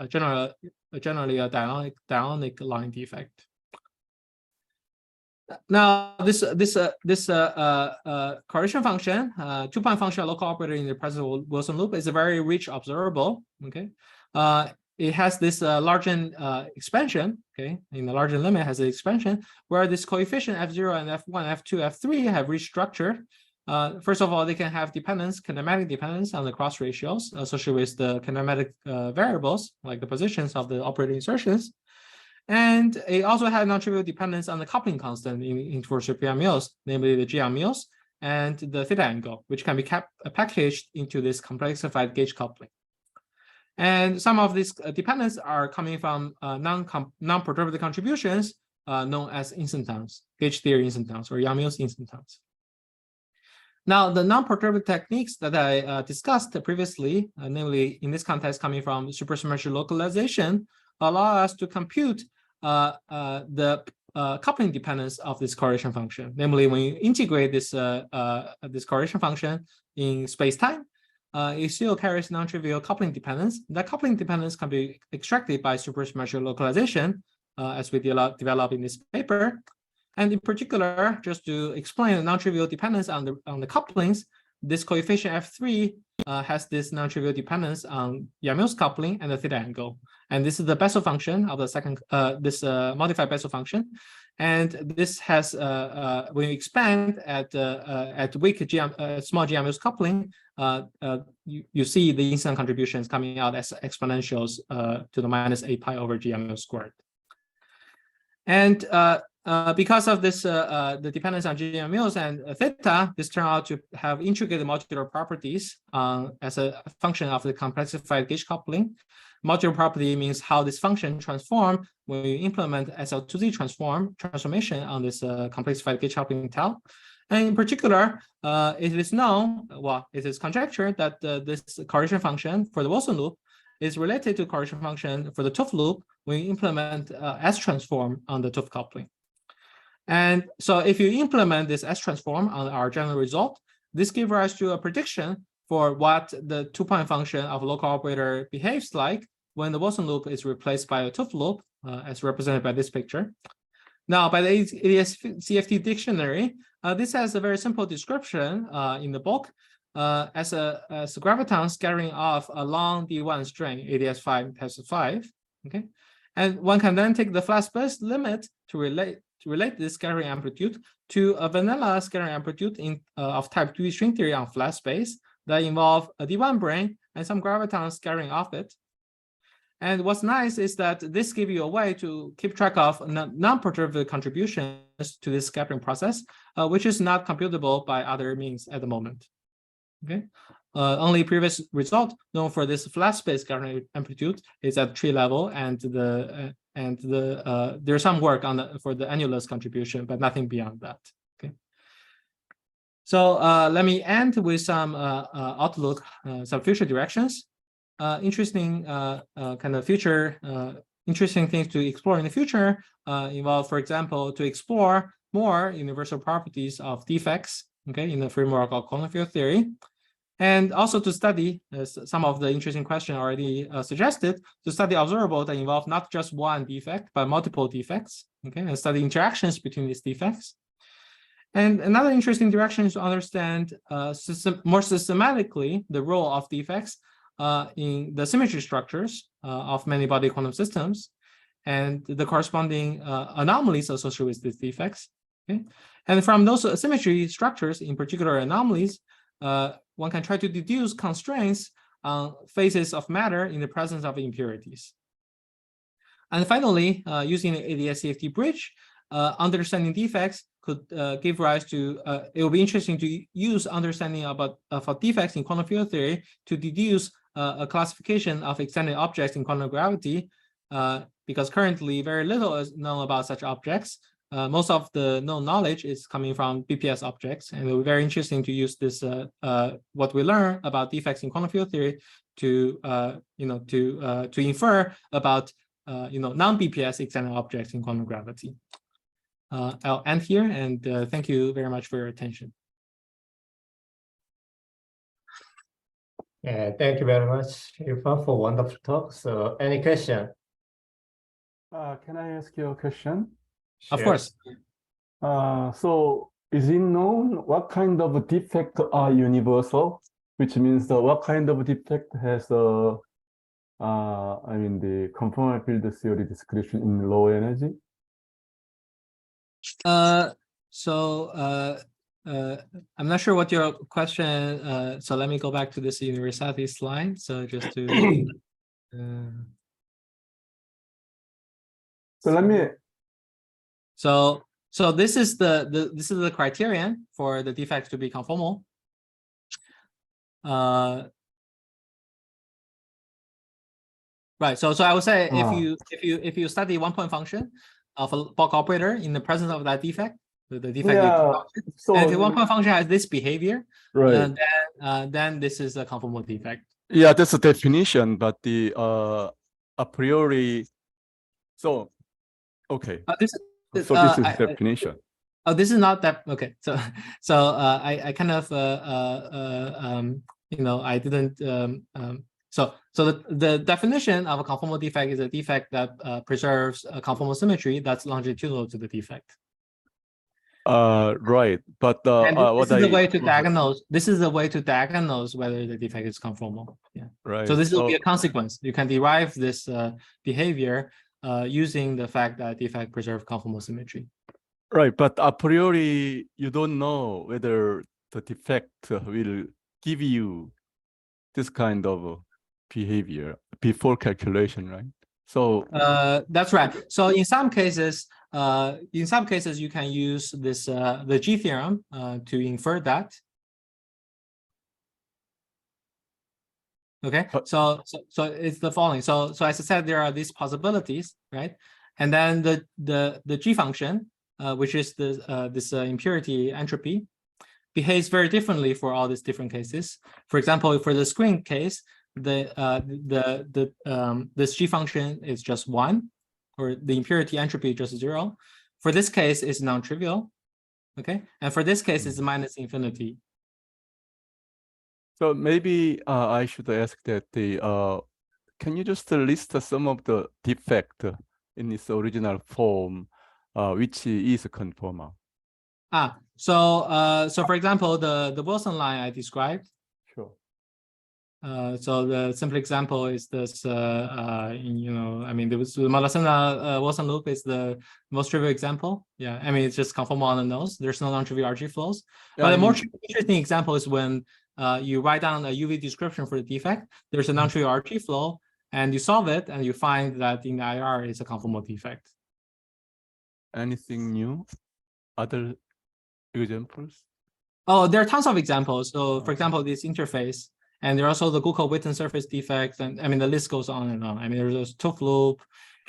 generally a dionic line defect. Now, this correlation function, two-point function local operator in the present Wilson loop is a very rich observable. Okay, it has this Largent expansion. Okay, in the Largent limit has an expansion where this coefficient F0 and F1, F2, F3 have restructured. First of all, they can have dependence, kinematic dependence on the cross ratios associated with the kinematic variables, like the positions of the operator insertions. And it also had non-trivial dependence on the coupling constant in for superamials, namely the G-amials and the theta angle, which can be packaged into this complexified gauge coupling. And some of these dependence are coming from non-perturbative contributions known as instantons, gauge theory instantons, or Yamios instantons. Now, the non-perturbative techniques that I discussed previously, namely in this context coming from supersymmetric localization, allow us to compute the coupling dependence of this correlation function. Namely, when you integrate this this correlation function in space-time, it still carries non-trivial coupling dependence. That coupling dependence can be extracted by supersymmetric localization, as we develop in this paper. And in particular, just to explain the non-trivial dependence on the couplings, this coefficient F3 has this non-trivial dependence on Yang-Mills coupling and the theta angle. And this is the Bessel function of the second, modified Bessel function. And this has, when you expand at weak small Yang-Mills coupling, you see the incident contributions coming out as exponentials to the minus 8 pi over Yang-Mills squared. And because of this, the dependence on Yang-Mills and theta, this turned out to have intricate modular properties as a function of the complexified gauge coupling. Modular property means how this function transforms when you implement SL2Z transformation on this complexified gauge coupling tau. And in particular, it is known, well, it is conjectured that this correlation function for the Wilson loop is related to correlation function for the TOF loop when you implement S transform on the TOF coupling. And so if you implement this S transform on our general result, this gives rise to a prediction for what the two-point function of a local operator behaves like when the Wilson loop is replaced by a TOF loop, as represented by this picture. Now, by the ADS-CFT dictionary, this has a very simple description in the book as a graviton scattering off a long D1 string, ADS5 times 5. Okay, and one can then take the flat space limit to relate this scattering amplitude to a vanilla scattering amplitude of type 2 string theory on flat space that involve a D1 brane and some graviton scattering off it. And what's nice is that this gives you a way to keep track of non-perturbative contributions to this scattering process, which is not computable by other means at the moment. Okay, only previous result known for this flat space scattering amplitude is at tree level, and there's some work on for the annulus contribution, but nothing beyond that. Okay, so let me end with some outlook, some future directions. Interesting kind of future, interesting things to explore in the future involve, for example, to explore more universal properties of defects, okay, in the framework of quantum field theory, and also to study some of the interesting questions already suggested, to study observables that involve not just one defect, but multiple defects, okay, and study interactions between these defects. And another interesting direction is to understand more systematically the role of defects in the symmetry structures of many-body quantum systems and the corresponding anomalies associated with these defects. Okay? And from those symmetry structures, in particular anomalies, one can try to deduce constraints on phases of matter in the presence of impurities. And finally, using the ADS-CFT bridge, understanding defects could give rise to, it will be interesting to use understanding about defects in quantum field theory to deduce a classification of extended objects in quantum gravity, because currently very little is known about such objects. Most of the known knowledge is coming from BPS objects, and it will be very interesting to use this what we learn about defects in quantum field theory to to infer about non-BPS extended objects in quantum gravity. I'll end here, and thank you very much for your attention. Yeah, thank you very much, Yifan, for wonderful talk. So, any question? Can I ask you a question? Of course. So, is it known what kind of defect are universal? Which means what kind of defect has the conformal field theory description in low energy? I'm not sure what your question. So let me go back to this universality slide. So just to. So let me. So this is the criterion for the defect to be conformal. Right. So I would say if you study one-point function of a bulk operator in the presence of that defect, the defect, so and if the one-point function has this behavior, right, then this is a conformal defect. Yeah, that's a definition, but the a priori. So, okay. This is definition. Oh, this is not that. Okay. So I kind of I didn't So the definition of a conformal defect is a defect that preserves a conformal symmetry that's longitudinal to the defect. Right. But And what this is the I way to diagnose. This is the way to diagnose whether the defect is conformal. Yeah. right. So this will be a consequence. You can derive this behavior using the fact that defect preserve conformal symmetry. Right, but a priori, you don't know whether the defect will give you this kind of behavior before calculation, right? So That's right. So in some cases, you can use this the G theorem to infer that. Okay, so it's the following. So as I said, there are these possibilities, right? And then the G function, which is this impurity entropy, behaves very differently for all these different cases. For example, for the screen case, this G function is just 1, or the impurity entropy is just 0. For this case, it's non-trivial. Okay, and for this case, it's minus infinity. so maybe I should ask that can you just list some of the defect in its original form, which is conformal? So for example, the Wilson line I described. Sure. So the simple example is this, I mean, there was the Malacena Wilson loop is the most trivial example. Yeah, I mean, it's just conformal on the nose. There's no non-trivial RG flows. Yeah, But a more interesting example is when you write down a UV description for the defect. There's a non-trivial RG flow, and you solve it, and you find that in the IR it's a conformal defect. Anything new? Other examples? Oh, there are tons of examples. So, for example, this interface, and there are also the Google-Witten surface defects, and I mean the list goes on and on. I mean, there's a tooth loop,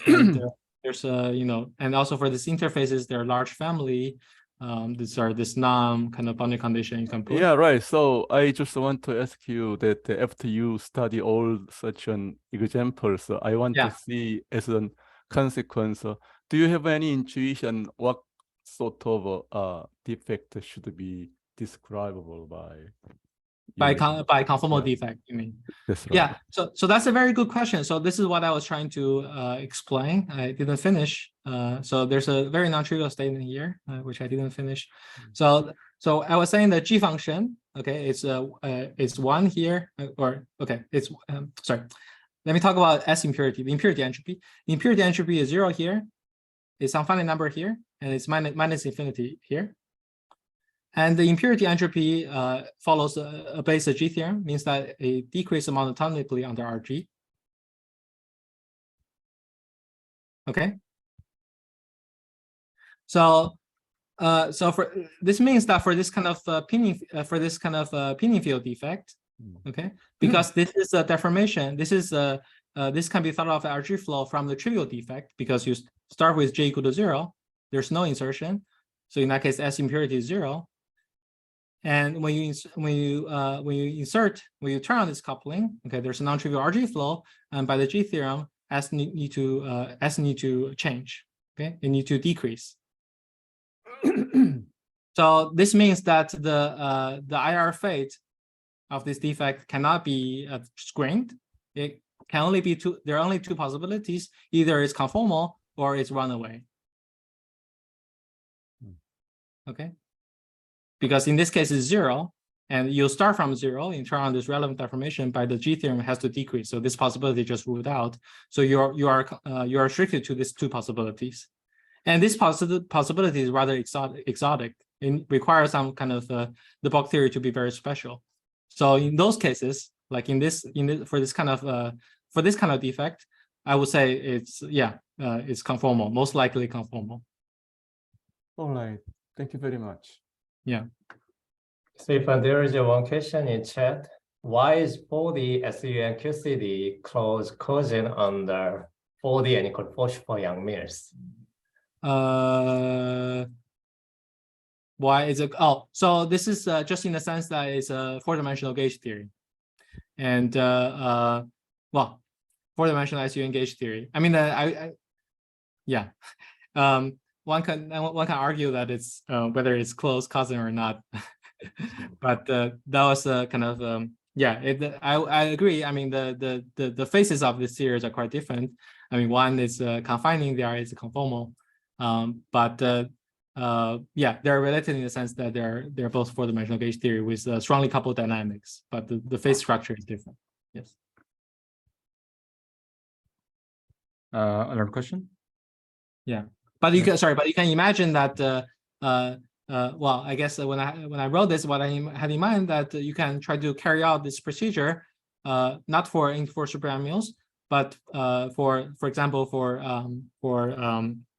and there's and also for these interfaces, there are large family. These are this NOM kind of boundary condition you can put. Yeah, right. So I just want to ask you that after you study all such an examples, I want to see as a consequence. Do you have any intuition what sort of defect should be describable by conformal defect, you mean? That's right. Yeah, so that's a very good question. So this is what I was trying to explain. I didn't finish. So there's a very non-trivial statement here, which I didn't finish. So I was saying the G function, okay, it's 1 here, it's sorry. Let me talk about S impurity, the impurity entropy. The impurity entropy is 0 here. It's some finite number here, and it's minus infinity here. And the impurity entropy follows a base G theorem, means that it decreases monotonically under RG. Okay. So for this means that for this kind of pinning field defect, okay, because this is a deformation. This is this can be thought of as RG flow from the trivial defect because you start with J equal to 0. There's no insertion, so in that case, S impurity is 0. And when you turn on this coupling, okay, there's a non-trivial RG flow, and by the G theorem, S need to change. Okay, they need to decrease. So this means that the IR fate of this defect cannot be screened. It can only be two. There are only two possibilities: either it's conformal or it's runaway. Okay. Because in this case it's 0, and you start from 0, you turn on this relevant deformation by the G theorem has to decrease. So this possibility just ruled out. So you are restricted to these two possibilities, and this possibility is rather exotic. It requires some kind of the bulk theory to be very special. So in those cases, like for this kind of defect, I would say it's conformal, most likely conformal. All right. Thank you very much. Yeah. So if there is one question in chat, why is 4D SU and QCD close cousin under 4D and equal for Yang Mills? Why is it? Oh, so this is just in the sense that it's a 4-dimensional gauge theory, and well, 4-dimensional SU and gauge theory. I mean, yeah. One can argue that it's whether it's close cousin or not, but that was kind of I agree. I mean the faces of this series are quite different. I mean one is confining, the other is conformal, but yeah, they're related in the sense that they're both four-dimensional gauge theory with strongly coupled dynamics, but the phase structure is different. Yes. Another question? Yeah, but you can but you can imagine that. Well, I guess when I wrote this, what I had in mind that you can try to carry out this procedure, not for superamials, but for example for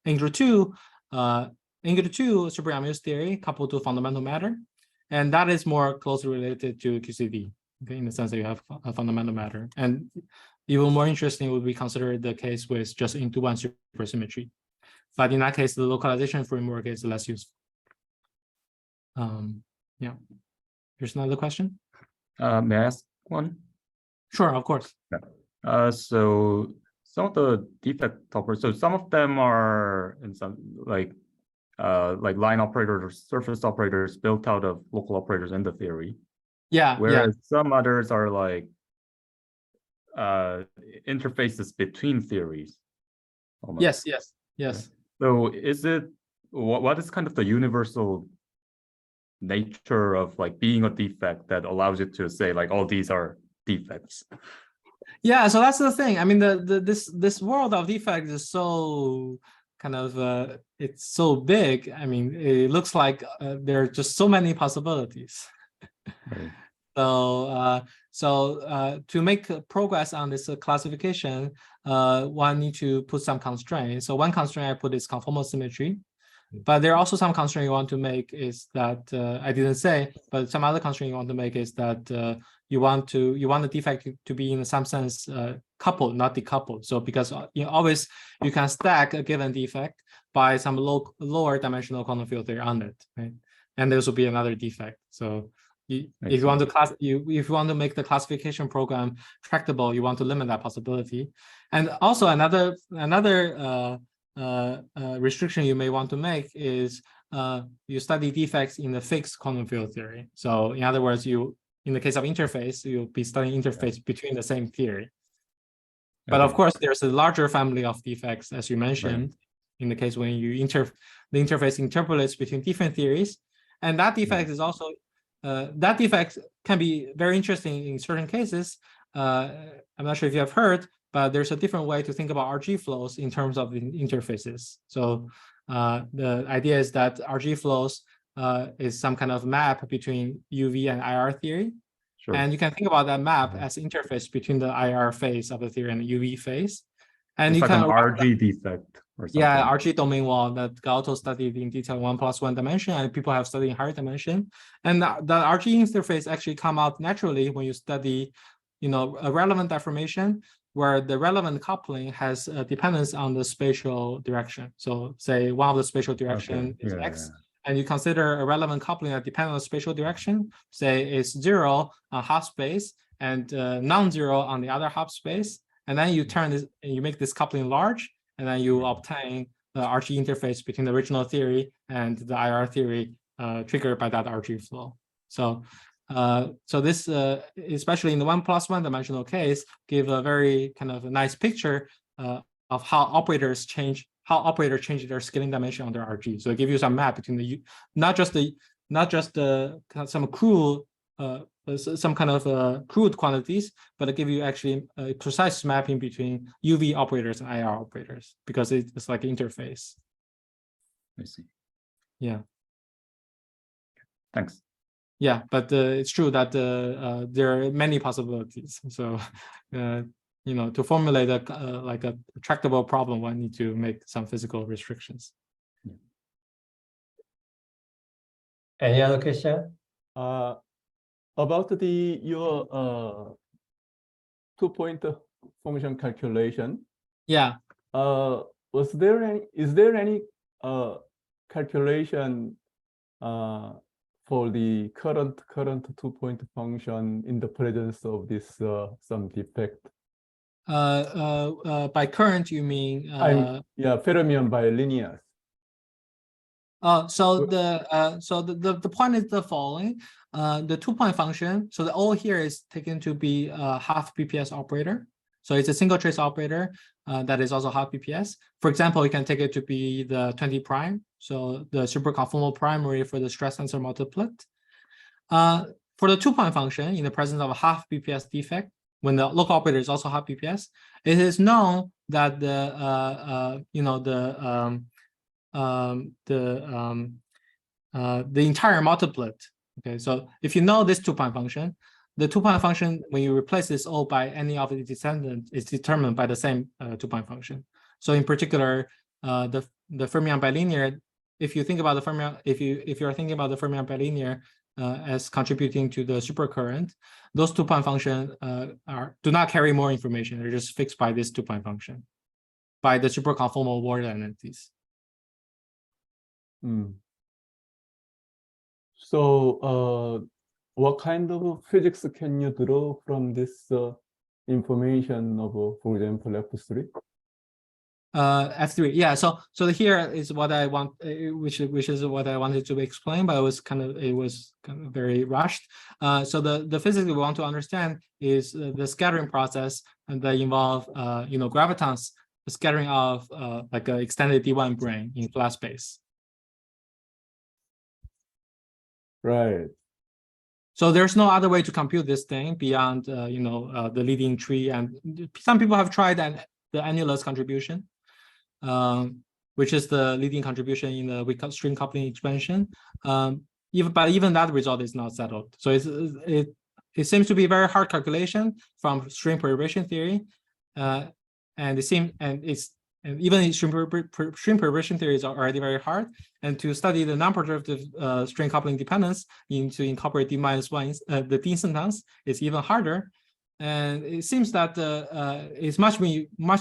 angular 2 superamials theory coupled to fundamental matter, and that is more closely related to QCD. Okay, in the sense that you have a fundamental matter, and even more interesting would be considered the case with just into one supersymmetry. But in that case, the localization framework is less useful. Yeah. Here's another question. May I ask one? Sure, of course. Yeah. So some of the defect operators, so some of them are in some like line operators or surface operators built out of local operators in the theory. Yeah. Whereas some others are like interfaces between theories. Almost. Yes. So is it what is kind of the universal nature of like being a defect that allows you to say like all these are defects? Yeah, so that's the thing. I mean, this world of defects is so kind of it's so big. I mean, it looks like there are just so many possibilities. Right. So to make progress on this classification, one need to put some constraints. So one constraint I put is conformal symmetry, but there are also some constraint you want to make is that I didn't say, but some other constraint you want to make is that you want the defect to be in some sense coupled, not decoupled. So because always you can stack a given defect by some lower dimensional quantum field theory on it, right? And this will be another defect. So if you want to make the classification program tractable, you want to limit that possibility. And also another restriction you may want to make is you study defects in the fixed quantum field theory. So in other words, in the case of interface, you'll be studying interface between the same theory. But of course, there's a larger family of defects, as you mentioned, in the case when the interface interpolates between different theories. And that defect is also that defect can be very interesting in certain cases. I'm not sure if you have heard, but there's a different way to think about RG flows in terms of the interfaces. So the idea is that RG flows is some kind of map between UV and IR theory. Sure. And you can think about that map as interface between the IR phase of the theory and the UV phase. And it's you like can an RG defect or something. Yeah, RG domain wall that Galto studied in detail 1+1 dimension, and people have studied in higher dimension. And the RG interface actually come out naturally when you study, a relevant deformation where the relevant coupling has a dependence on the spatial direction. So say one of the spatial direction is X, and you consider a relevant coupling that depends on the spatial direction, say it's 0 on half space and non-zero on the other half space. And then you turn this, and you make this coupling large, and then you obtain the RG interface between the original theory and the IR theory triggered by that RG flow. So, this, especially in the 1+1 dimensional case, give a very kind of a nice picture of how operators change their scaling dimension on their RG. So it gives you some map between not just some crude some kind of crude quantities, but it give you actually a precise mapping between UV operators and IR operators because it's like an interface. I see. Yeah. Thanks. Yeah, but it's true that there are many possibilities. So, to formulate like a tractable problem, one need to make some physical restrictions. Any other question? About your 2-point function calculation. Yeah. Is there any calculation for the current 2-point function in the presence of this some defect? By current you mean? Fermion bilinears. So the point is the following: the 2-point function. So the O here is taken to be a half BPS operator, So it's a single trace operator that is also half BPS. For example, you can take it to be the 20 prime. So the superconformal primary for the stress tensor multiplet. For the 2-point function, in the presence of a half BPS defect, when the local operator is also half BPS, it is known that the entire multiplet. Okay, so if you know this 2-point function, the 2-point function, when you replace this O by any of its descendants, is determined by the same 2-point function. So in particular, the fermion bilinear, if you think about the fermion, if you're thinking about the fermion bilinear as contributing to the supercurrent, those 2-point functions do not carry more information. They're just fixed by this 2-point function, by the superconformal Ward identities. So what kind of physics can you draw from this information of, for example, F3? F3, yeah. So here is what I want, which is what I wanted to explain, but it was kind of very rushed. So the physics we want to understand is the scattering process, and that involve gravitons scattering of like an extended D1 brane in flat space. Right. So there's no other way to compute this thing beyond the leading tree, and some people have tried the annulus contribution, which is the leading contribution in the weak string coupling expansion. Even that result is not settled. So it seems to be a very hard calculation from string perturbation theory, and even string perturbation theory is already very hard. And to study the non-perturbative string coupling dependence to incorporate D-1, the D instantons, is even harder. And it seems that it's much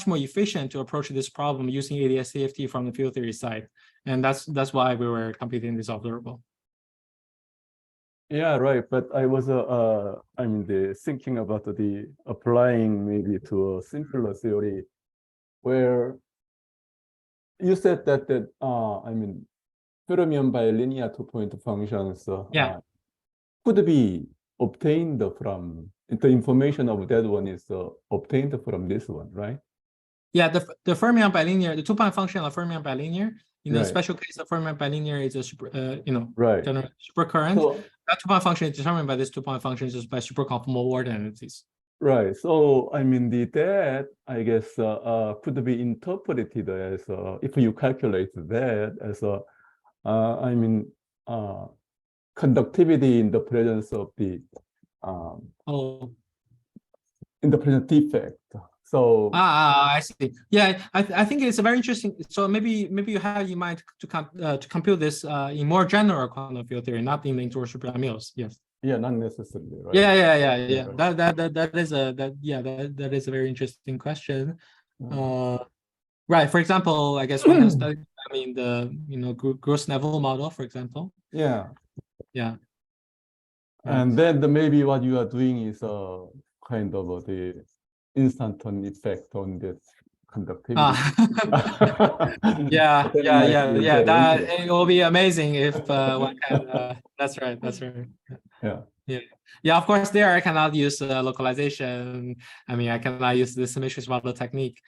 more efficient to approach this problem using ADS-CFT from the field theory side. And that's why we were computing this observable. Yeah, right. But I was thinking about the applying maybe to a simpler theory, where you said that fermion bilinear 2-point functions could be obtained from the information of that one is obtained from this one, right? Yeah, the fermion bilinear, the 2-point function of fermion bilinear. In the Right. special case of fermion bilinear is a Right. general supercurrent. So, that 2-point function is determined by this 2-point function just by superconformal Ward identities. right. So that I guess could be interpreted as if you calculate that as conductivity in the presence of the in the present defect. So I see. Yeah, I think it's a very interesting. So maybe you have in mind to compute this in more general quantum field theory, not in the interorbital Mills. Yes. Yeah, not necessarily. Right? Yeah. Right. That is a very interesting question. Right. For example, I guess one can study the Gross-Neville model, for example. Yeah. Yeah. And then maybe what you are doing is kind of the instanton effect on this conductivity. Yeah. That it will be amazing if one can. That's right. Yeah. Of course, there I cannot use localization. I cannot use the symmetric model technique.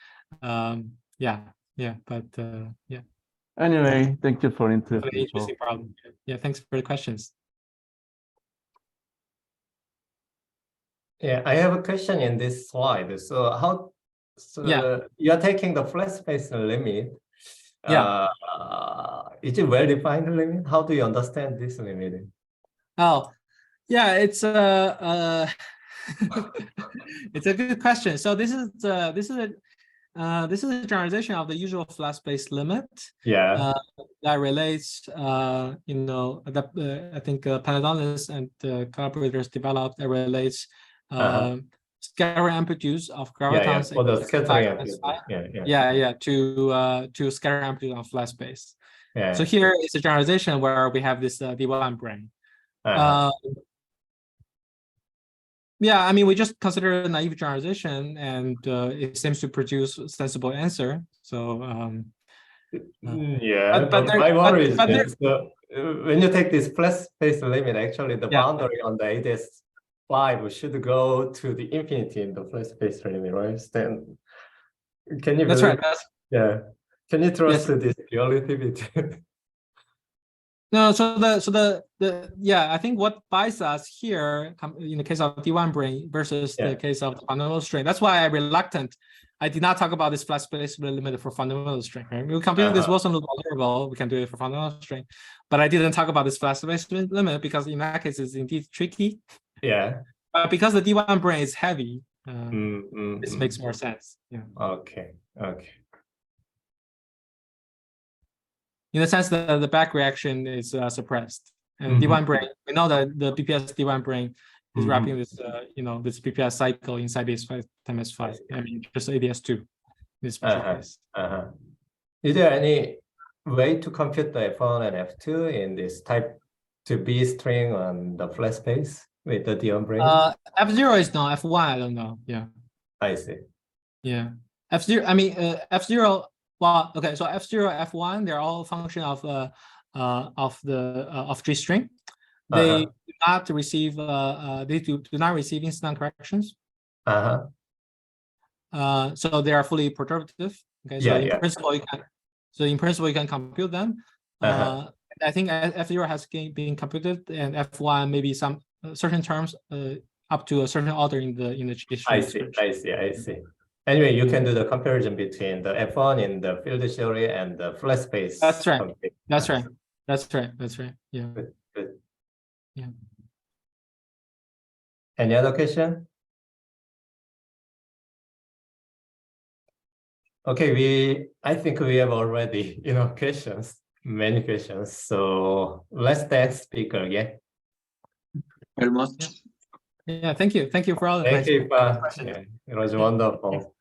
Anyway, thank you for interesting problem. Yeah, thanks for the questions. Yeah, I have a question in this slide. So you are taking the flat space limit. Yeah. Is it well-defined limit? How do you understand this limit? Oh, yeah, it's it's a good question. So this is a generalization of the usual flat space limit. Yeah. That relates, I think Panadonis and collaborators developed that relates scattering amplitudes of gravitons. For the scattering amplitude. To scattering amplitude on flat space. Yeah. So here is a generalization where we have this D1 brane. We just consider a naive generalization, and it seems to produce a sensible answer. So, but my worry is this: when you take this flat space limit, actually the boundary on the ADS 5 should go to the infinity in the flat space limit, right? Then can you That's believe? right. Yeah. Can you trust Yes. this relativity? No, so yeah, I think what buys us here in the case of D1 brane versus the case of the fundamental string. That's why I'm reluctant. I did not talk about this flat space limit for fundamental string. Right? We compute this Wilson loop observable. We can do it for fundamental string, but I didn't talk about this flat space limit because in that case it's indeed tricky. Yeah. But because the D1 brane is heavy, this makes more sense. Yeah. Okay. Okay. In the sense that the back reaction is suppressed, and D1 brane, we know that the BPS D1 brane is wrapping this, this BPS cycle inside this 5 times 5. I mean, just ADS2. This special case. Is there any way to compute the F1 and F2 in this type 2B string on the flat space with the D1 brane? F0 is no, F1 I don't know. Yeah. I see. Yeah. F0. I mean, F0. Well, okay. So F0, F1, they're all a function of G string. They do not receive they do not receive incident corrections. So they are fully perturbative. Okay, so in principle you can compute them. I think F0 has been computed, and F1 maybe some certain terms up to a certain order in the G string. I see. Anyway, you can do the comparison between the F1 in the field theory and the flat space. That's right. That's right. Yeah. Good. Yeah. Any other question? Okay, I think we have already questions, many questions. So let's thank speaker again. Very much. Yeah, thank you for all the Thank you, it was wonderful.